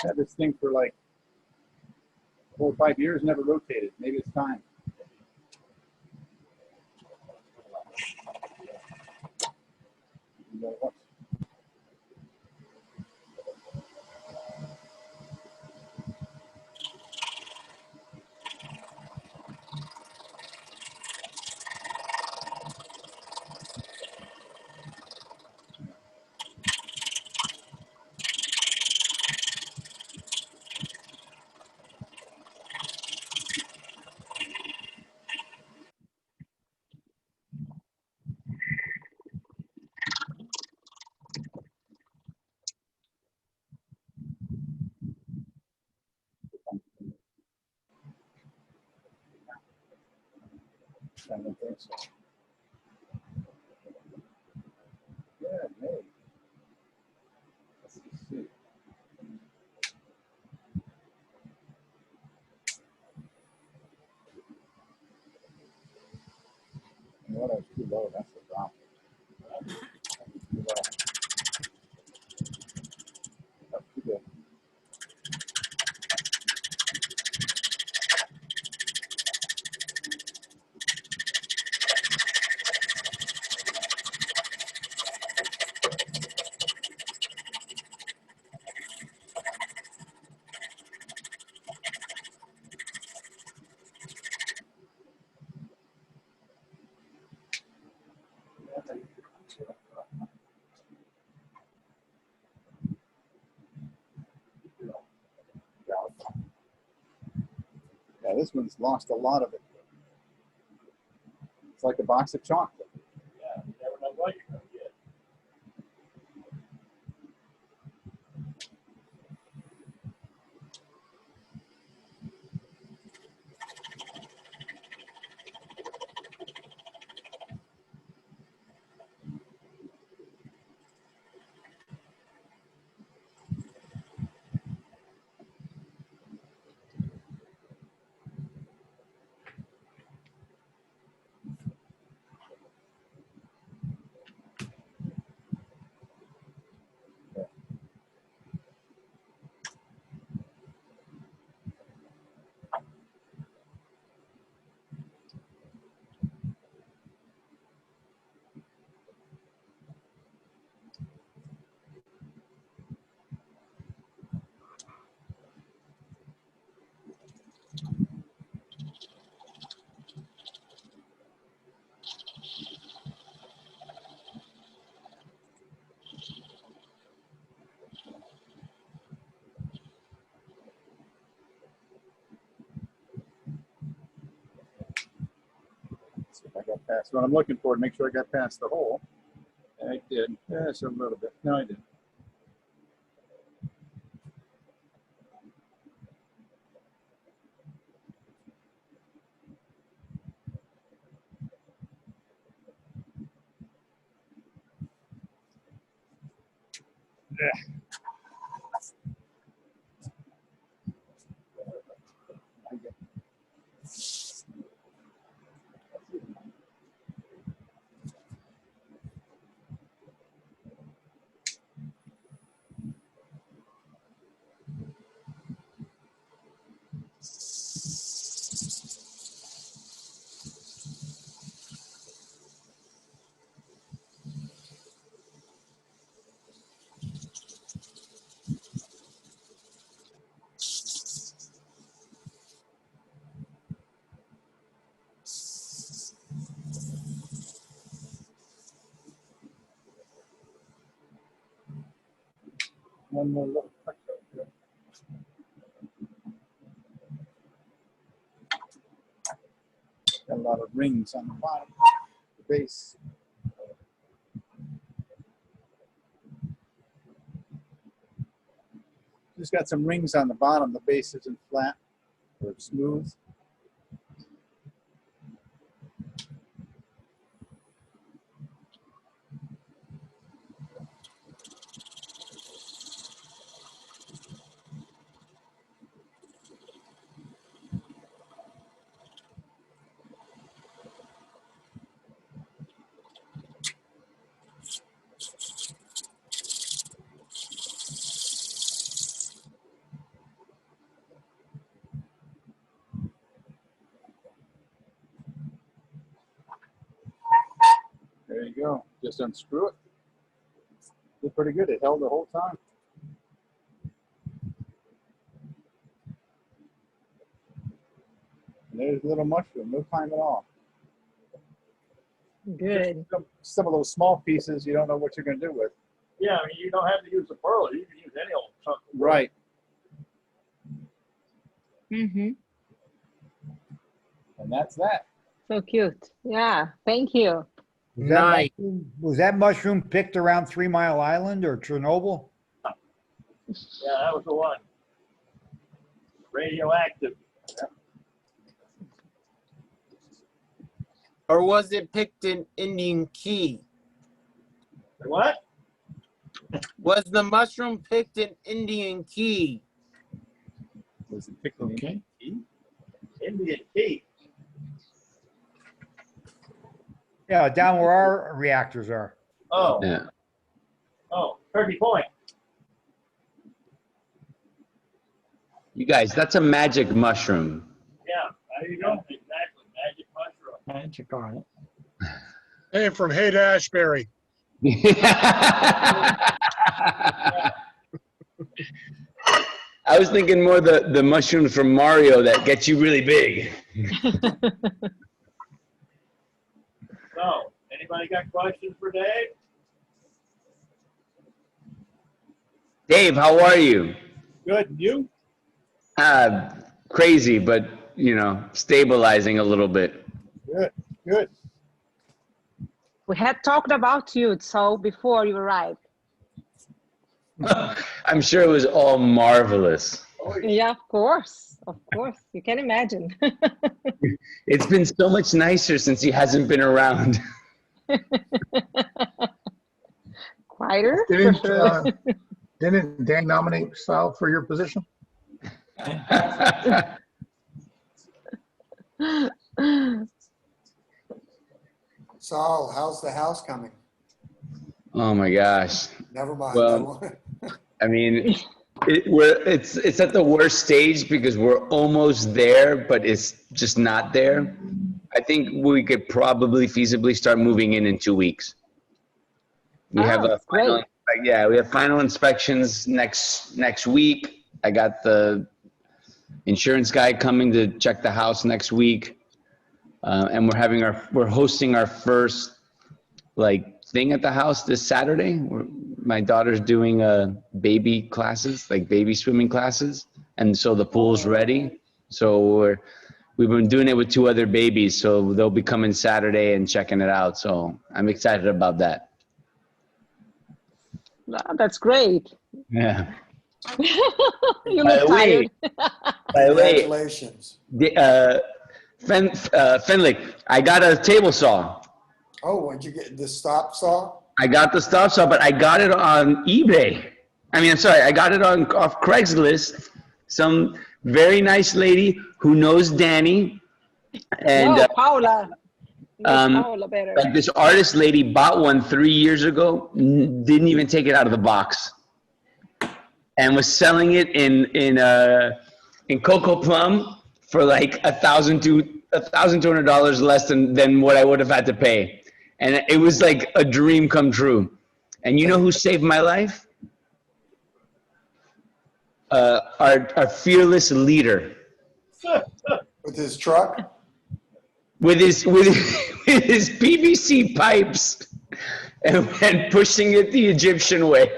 Had this thing for like 4 or 5 years, never rotated. Maybe it's time. I don't think so. Yeah, maybe. Let's just see. You know what? I was too low. That's the problem. Too low. That's too good. Yeah, this one's lost a lot of it. It's like a box of chocolate. Yeah, you never know what you're going to get. See if I got past what I'm looking for to make sure I got past the hole. I did. Yeah, just a little bit. No, I didn't. Yeah. one more little touch up here. Got a lot of rings on the bottom, the base. Just got some rings on the bottom. The base isn't flat or smooth. There you go. Just unscrew it. Did pretty good. It held the whole time. And there's a little mushroom. No time at all. Good. Some of those small pieces you don't know what you're going to do with. Yeah, I mean, you don't have to use a pearl. You can use any old chunk. of pearl. Right. Mm-hmm. And that's that. So cute. Yeah. Thank you. Was that, Nice. was that mushroom picked around 3 Mile Island or Chernobyl? Yeah, that was the one. Radioactive. Or was it picked in Indian Key? What? Was the mushroom picked in Indian Key? Was it picked okay. Indian Key. Yeah, down where our reactors are. Oh. Yeah. Oh, Turkey Point. You guys, that's a magic mushroom. Yeah, there you go. Exactly. Magic mushroom. Magic on it. Hey, from Haight Ashbury. I was thinking more the mushrooms from Mario that gets you really big. So, anybody got questions for Dave? Dave, how are you? Good. And you? Crazy, but you know, stabilizing a little bit. Good. Good. We had talked about you, so before you arrived. I'm sure it was all marvelous. Yeah, of course. Of course. You can imagine. It's been so much nicer since he hasn't been around. Quieter? for Didn't, sure. didn't Dan nominate Sal for your position? Saul, how's the house coming? Oh my gosh. Never mind. Well, I mean, it's at the worst stage because we're almost there, but it's just not there. I think we could probably feasibly start moving in 2 weeks. We have a final, yeah, we have final inspections next week. I got the insurance guy coming to check the house next week, and we're hosting our first thing at the house this Saturday. My daughter's doing baby classes, like baby swimming classes, and so the pool's ready. So we've been doing it with 2 other babies, so they'll be coming Saturday and checking it out. So I'm excited about that. Oh, that's great. Yeah. You look tired. By the way, Congratulations. Finley, I got a table saw. Oh, when'd you get the stop saw? I got the stop saw, but I got it on eBay. I got it off Craigslist. Some very nice lady who knows Danny. And no, Paula. Paula better. like this artist lady bought one 3 years ago, didn't even take it out of the box, and was selling it in Coco Plum for like $1,200 less than what I would have had to pay. And it was like a dream come true. And you know who saved my life? Our fearless leader. With his truck? With his PVC pipes and pushing it the Egyptian way.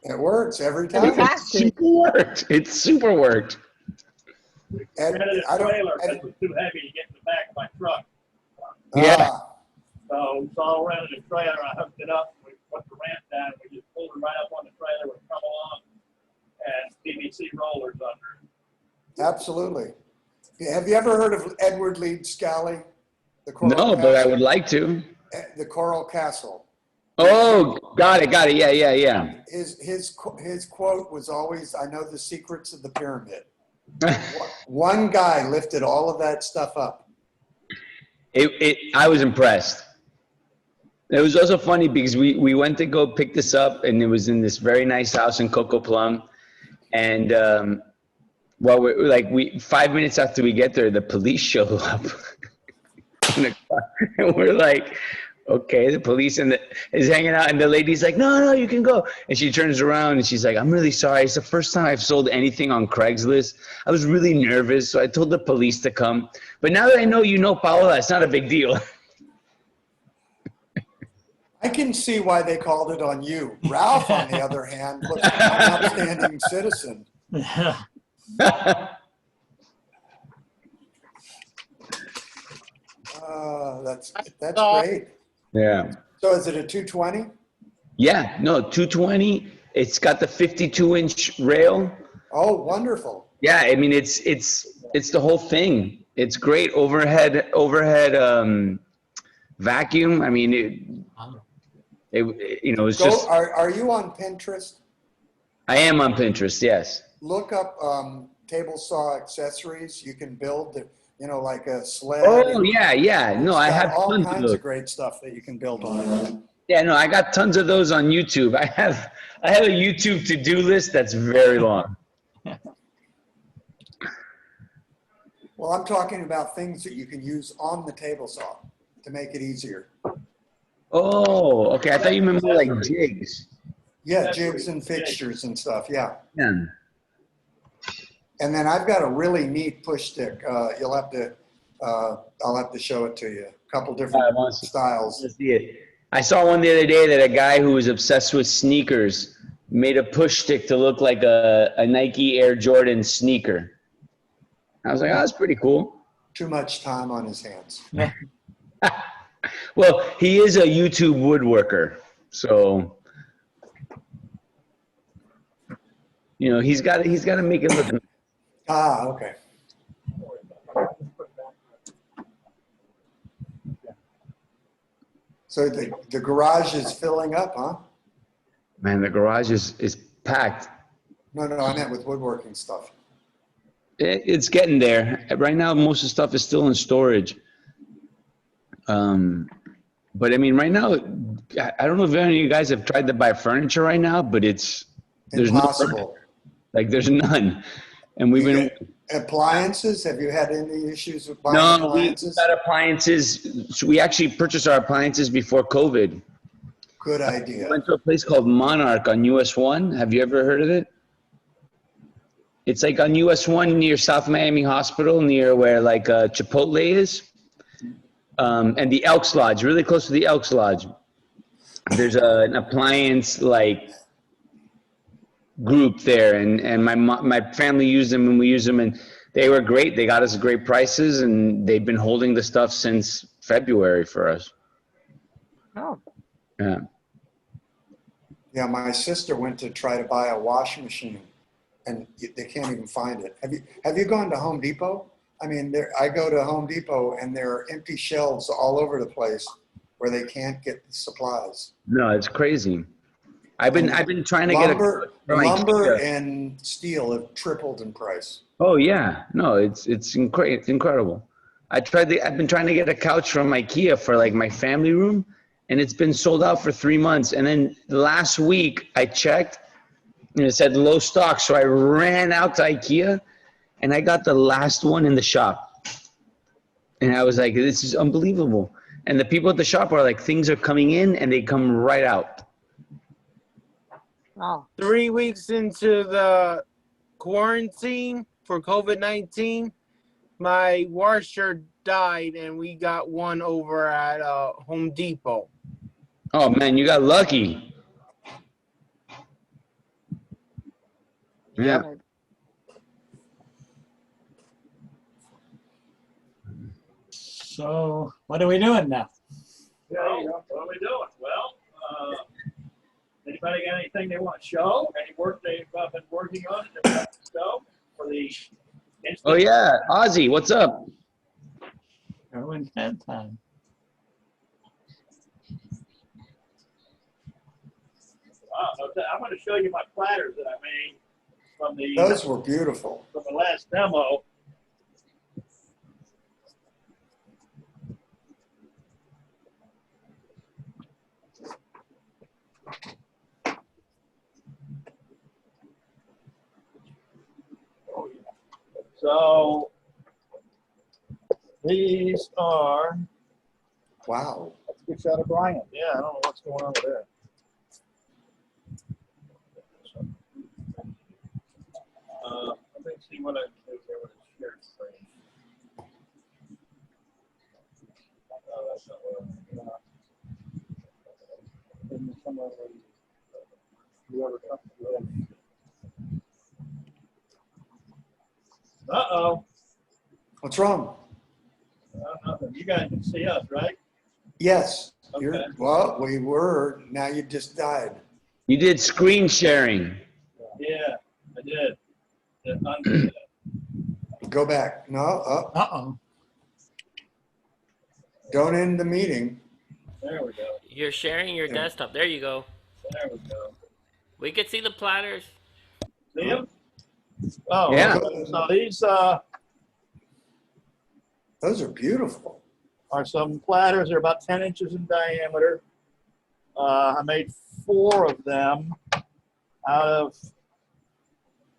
It works every It time. has to. Super worked. It super worked. And Rented a I don't. trailer that was too heavy to get in the back of my truck. Yeah. So I rented a trailer, I hooked it up, we put the ramp down, we just pulled it right up on the trailer, would come along, and PVC rollers under it. Absolutely. Have you ever heard of Edward Leeds Scally? The Coral No, but I Castle? would like to. The Coral Castle. Oh, got it. Yeah. His quote was always, "I know the secrets of the pyramid." One guy lifted all of that stuff up. I was impressed. It was also funny because we went to go pick this up, and it was in this very nice house in Coco Plum. And well, we're 5 minutes after we get there, the police show up. And we're like, okay, the police is hanging out, and the lady's like, no, you can go. And she turns around and she's like, I'm really sorry. It's the first time I've sold anything on Craigslist. I was really nervous, so I told the police to come. But now that I know you know Paola, it's not a big deal. I can see why they called it on you. Ralph, on the other hand, looks like an upstanding citizen. That's great. Yeah. So is it a 220? Yeah, no, 220. It's got the 52-inch rail. Oh, wonderful. Yeah, I mean it's the whole thing. It's great overhead vacuum. I mean it was just. Are you on Pinterest? I am on Pinterest. Yes. Look up table saw accessories. You can build, like a sled. Oh yeah. No, I have all tons kinds of of great stuff that you can build on it. Yeah, no, I got tons of those on YouTube. I have a YouTube to-do list that's very long. Well, I'm talking about things that you can use on the table saw to make it easier. Oh, okay. I thought you meant more like jigs. Yeah, jigs and fixtures and stuff. Yeah. Yeah. And then I've got a really neat push stick. I'll have to show it to you. A couple different styles. Let's see it. I saw one the other day that a guy who was obsessed with sneakers made a push stick to look like a Nike Air Jordan sneaker. I was like, oh, that's pretty cool. Too much time on his hands. Well, he is a YouTube woodworker, so he's got to make it look. Ah, okay. So the garage is filling up, huh? Man, the garage is packed. No, I meant with woodworking stuff. It's getting there. Right now, most of the stuff is still in storage. But I mean, right now, I don't know if any of you guys have tried to buy furniture right now, but there's impossible. There's none. And we've been appliances. Have you had any issues with buying appliances? We got appliances. So we actually purchased our appliances before COVID. Good idea. We went to a place called Monarch on US 1. Have you ever heard of it? It's like on US 1 near South Miami Hospital, near where Chipotle is. And the Elks Lodge, really close to the Elks Lodge. There's an appliance group there, and my family used them and we used them, and they were great. They got us great prices, and they've been holding the stuff since February for us. Oh. Yeah. Yeah, my sister went to try to buy a washing machine, and they can't even find it. Have you gone to Home Depot? I mean, I go to Home Depot, and there are empty shelves all over the place where they can't get the supplies. No, it's crazy. I've been trying to lumber and steel have tripled in price. Oh yeah, no, it's incredible. I've been trying to get a couch from IKEA for my family room, and it's been sold out for 3 months. And then last week I checked, and it said low stock, so I ran out to IKEA, and I got the last one in the shop. And I was like, this is unbelievable. And the people at the shop are like, things are coming in and they come right out. Wow. 3 weeks into the quarantine for COVID-19, my washer died, and we got one over at Home Depot. Oh man, you got lucky. Yeah. Right. So what are we doing now? Well, what are we doing? Well, anybody got anything they want to show? Any work they've been working on that they want to show for the instant? Oh yeah, Ozzy, what's up? Everyone's had time. Wow, I'm going to show you my platters that I made from the Those were beautiful. from the last demo. Oh, yeah. So these are. Wow. That's a good shot of Brian. Yeah, I don't know what's going on with that. Let me see what I can do here with a shared screen. Oh, that's not what I want. Uh-oh. What's wrong? Nothing. You guys can see us, right? Yes. Okay. Well, we were. Now you just died. You did screen sharing. Yeah, I did. Undo that. Go back. No. Uh-oh. Don't end the meeting. There we go. You're sharing your desktop. There you go. There we go. We could see the platters. See them? Oh, Yeah. So these Those are beautiful. are some platters. They're about 10 inches in diameter. I made 4 of them out of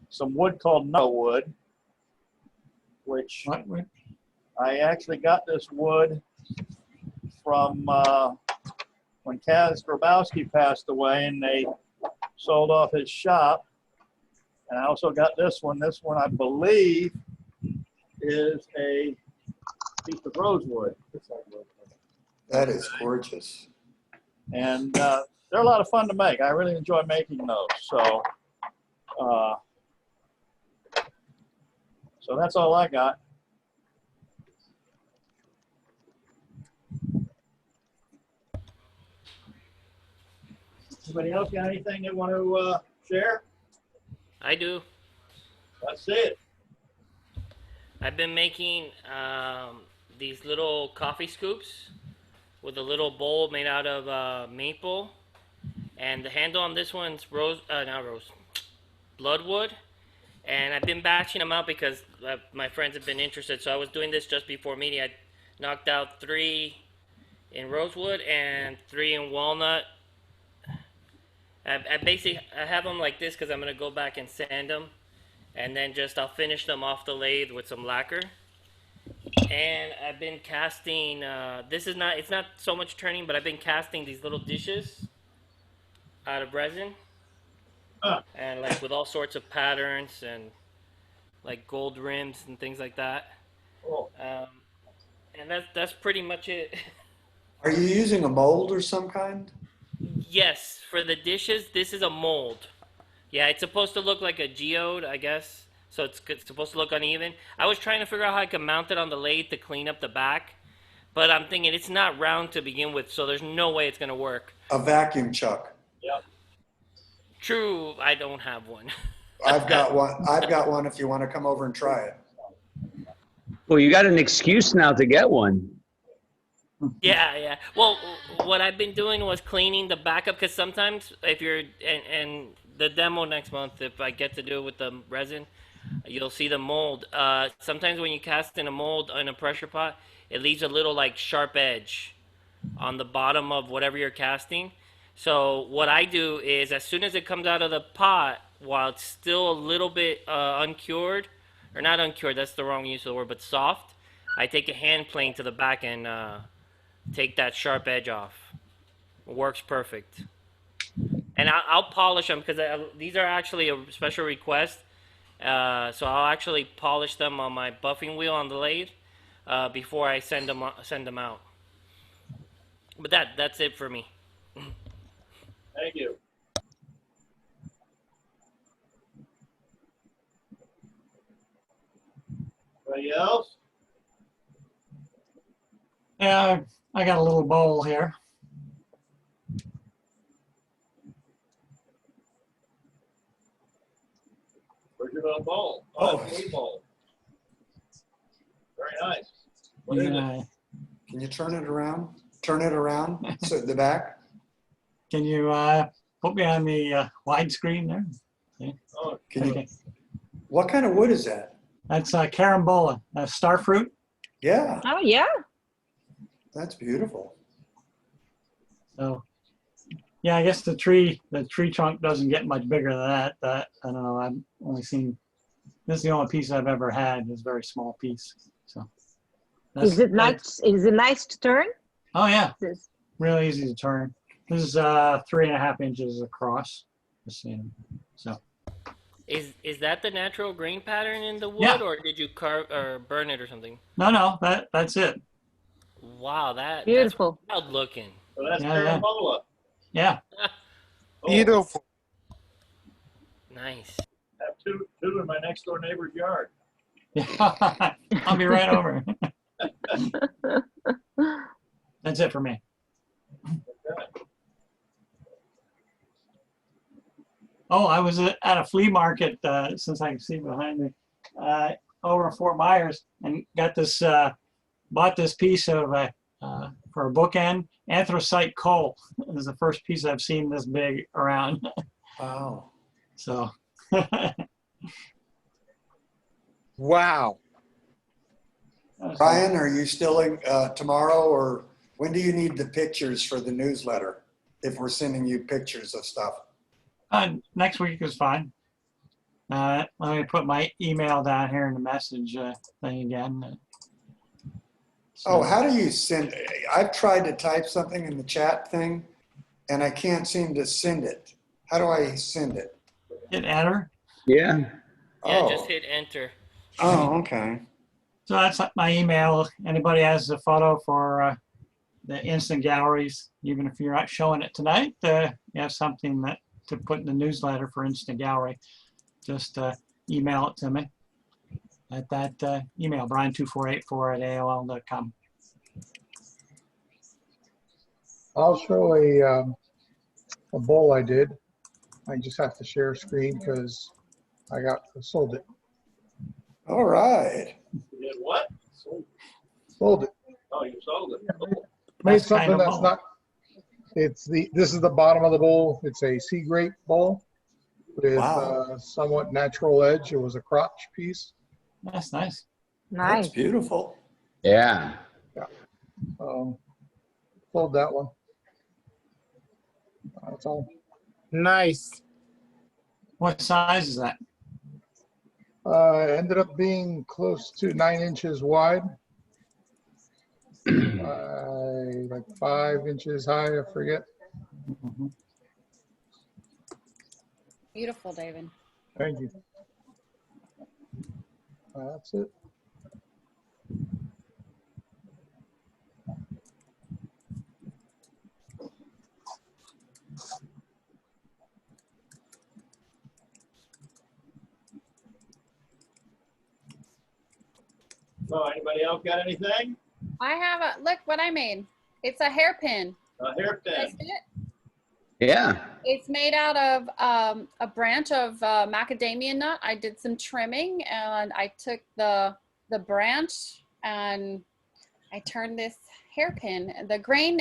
some wood called no wood, which I actually got this wood from when Kaz Grabowski passed away, and they sold off his shop. And I also got this one. This one, I believe, is a piece of rosewood. That is gorgeous. And they're a lot of fun to make. I really enjoy making those. So, so that's all I got. Anybody else got anything they want to share? I do. Let's see it. I've been making these little coffee scoops with a little bowl made out of maple, and the handle on this one's bloodwood. And I've been batching them out because my friends have been interested. So I was doing this just before meeting. I knocked out 3 in rosewood and 3 in walnut. I basically have them like this because I'm gonna go back and sand them, and then I'll finish them off the lathe with some lacquer. And I've been casting. It's not so much turning, but I've been casting these little dishes out of resin, and like with all sorts of patterns and like gold rims and things like that. Cool. And that's pretty much it. Are you using a mold or some kind? Yes, for the dishes, this is a mold. Yeah, it's supposed to look like a geode, I guess. So it's supposed to look uneven. I was trying to figure out how I could mount it on the lathe to clean up the back, but I'm thinking it's not round to begin with, so there's no way it's gonna work. A vacuum chuck. Yep. True, I don't have one. I've got one. I've got one if you want to come over and try it. Well, you got an excuse now to get one. Yeah. Well, what I've been doing was cleaning the back up, because sometimes if you're, and the demo next month, if I get to do it with the resin, you'll see the mold. Sometimes when you cast in a mold in a pressure pot, it leaves a little like sharp edge on the bottom of whatever you're casting. So what I do is, as soon as it comes out of the pot, while it's still a little bit uncured, or not uncured, that's the wrong use of the word, but soft, I take a hand plane to the back and take that sharp edge off. It works perfect. And I'll polish them, because these are actually a special request. So I'll actually polish them on my buffing wheel on the lathe before I send them out. But that's it for me. Thank you. Anybody else? Yeah, I got a little bowl here. Where's your little bowl? Oh, a blue bowl. Very nice. What is it? Can you turn it around? Turn it around, so the back. Can you put me on the widescreen there? Okay. Oh, Can you? What kind of wood is that? That's carambola, star fruit. Yeah, Oh, yeah. that's beautiful. So, yeah, I guess the tree trunk doesn't get much bigger than that. I don't know. I've only seen. This is the only piece I've ever had. It's a very small piece. So. Is it nice? Is it nice to turn? Oh yeah, This. really easy to turn. This is 3.5 inches across. So. Is that the natural grain pattern in the wood, Yeah. or did you carve or burn it or something? No, that's it. Wow, that's Beautiful. wild looking. So that's Yeah, carambola. Yeah. Oh, Beautiful. Nice. I have two in my next door neighbor's yard. I'll be right over. That's it for me. Oh, I was at a flea market, since I can see behind me, over in Fort Myers, and got this, bought this piece of, for a bookend, anthracite coal. It was the first piece I've seen this big around. Wow. So. Wow. Brian, are you still in tomorrow, or when do you need the pictures for the newsletter? If we're sending you pictures of stuff. Next week is fine. Let me put my email down here in the message thing again. Oh, how do you send? I've tried to type something in the chat thing, and I can't seem to send it. How do I send it? Hit enter. Yeah. Yeah, Oh. just hit enter. Oh, okay. So that's my email. Anybody has a photo for the instant galleries, even if you're not showing it tonight, you have something that to put in the newsletter for instant gallery, just email it to me at that email, brian2484@aol.com. I'll show a bowl I did. I just have to share a screen because I sold it. All right. You did what? Sold it. Oh, you sold it. Oh. Made That's something kind of that's bowl. not. This is the bottom of the bowl. It's a sea grape bowl with Wow. somewhat natural edge. It was a crotch piece. That's nice. That's Nice. beautiful. Yeah. Sold that one. That's all. Nice. What size is that? Ended up being close to 9 inches wide. Like 5 inches high, I forget. Beautiful, David. Thank you. That's it. So anybody else got anything? I have a look what I made. It's a hairpin. A hairpin. Can I see it? Yeah. It's made out of a branch of macadamia nut. I did some trimming and I took the branch and I turned this hairpin. The grain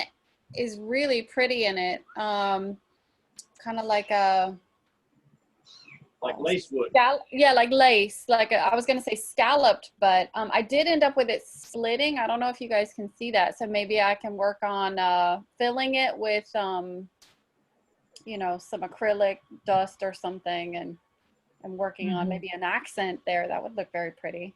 is really pretty in it. Kind of like a Like lace wood. yeah, like lace. Like I was gonna say scalloped, but I did end up with it splitting. I don't know if you guys can see that. So maybe I can work on filling it with you know, some acrylic dust or something, and working on maybe an accent there. That would look very pretty.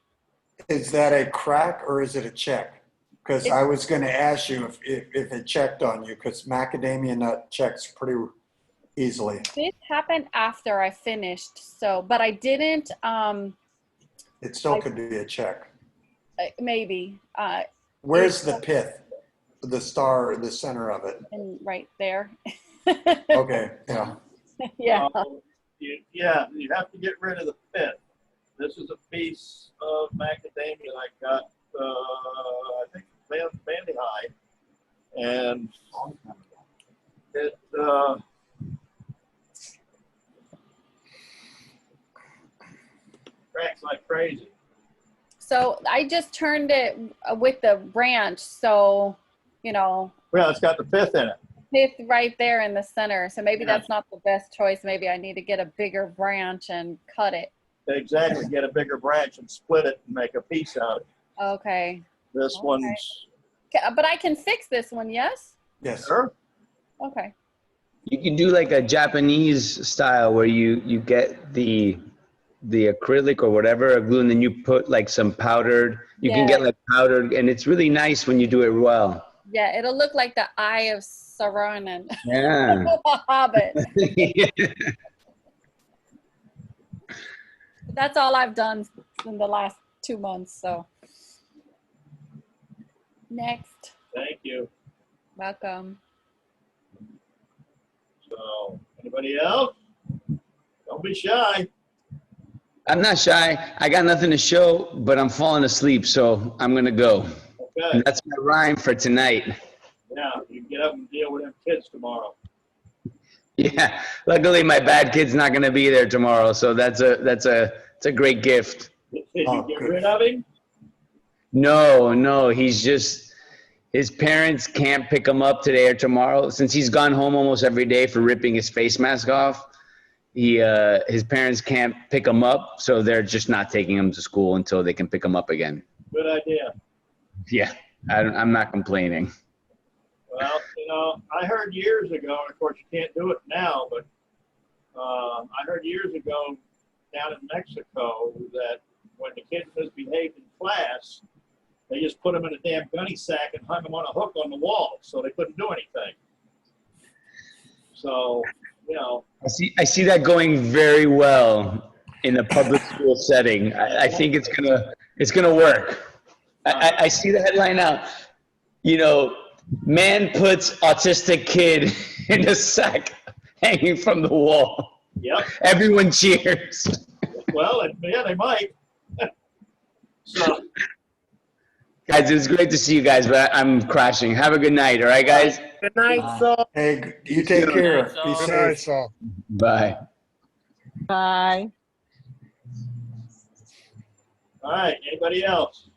Is that a crack or is it a check? Because I was going to ask you if it checked on you, because macadamia nut checks pretty easily. This happened after I finished, so, but I didn't, It still could be a check. maybe. Where's the pith? The star, the center of it. And right there. Okay, yeah. Yeah. You have to get rid of the pith. This is a piece of macadamia I got, I think, Bandy High. And it, cracks like crazy. So I just turned it with the branch. So, you know, Well, it's got the pith in it. pith right there in the center. So maybe Yeah. that's not the best choice. Maybe I need to get a bigger branch and cut it. Exactly. Get a bigger branch and split it and make a piece out of it. Okay. This Okay. one's. But I can fix this one, yes? Yes. Sure. Okay. You can do like a Japanese style where you get the acrylic or whatever glue, and then you put like some powdered. You can get like powdered, and it's really nice when you do it well. Yeah, it'll look like the eye of Saruman. Yeah. The Hobbit. That's all I've done in the last 2 months, so. Next. Thank you. Welcome. So, anybody else? Don't be shy. I'm not shy. I got nothing to show, but I'm falling asleep, so I'm gonna go. Okay. And that's my rhyme for tonight. Yeah, you can get up and deal with them kids tomorrow. Yeah. Luckily, my bad kid's not gonna be there tomorrow, so it's a great gift. Did you get rid of him? No, he's just, his parents can't pick him up today or tomorrow. Since he's gone home almost every day for ripping his face mask off, his parents can't pick him up, so they're just not taking him to school until they can pick him up again. Good idea. Yeah, I'm not complaining. Well, you know, I heard years ago, and of course you can't do it now, but I heard years ago down in Mexico that when the kids misbehaved in class, they just put them in a damn gunny sack and hung them on a hook on the wall so they couldn't do anything. So, you know. I see that going very well in a public school setting. I think it's gonna work. I see the headline now. You know, man puts autistic kid in a sack hanging from the wall. Yep. Everyone cheers. Well, yeah, they might. So. Guys, it's great to see you guys, but I'm crashing. Have a good night, all right, guys? Good night, Saul. Hey, you take care. Be Good night, safe. Saul. Bye. Bye. All right, anybody else?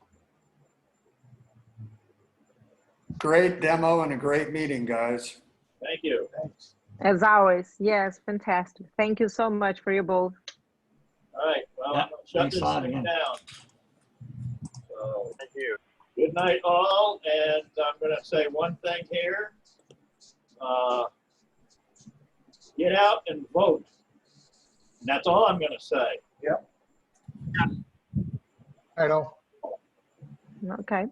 Great demo and a great meeting, guys. Thank you. Thanks. As always, yes, fantastic. Thank you so much for you both. All right, well, Yeah, I'm gonna shut thanks this a lot thing again. down. So, thank you. Good night, all, and I'm gonna say one thing here. Get out and vote. And that's all I'm gonna say. Yep. I know. Okay.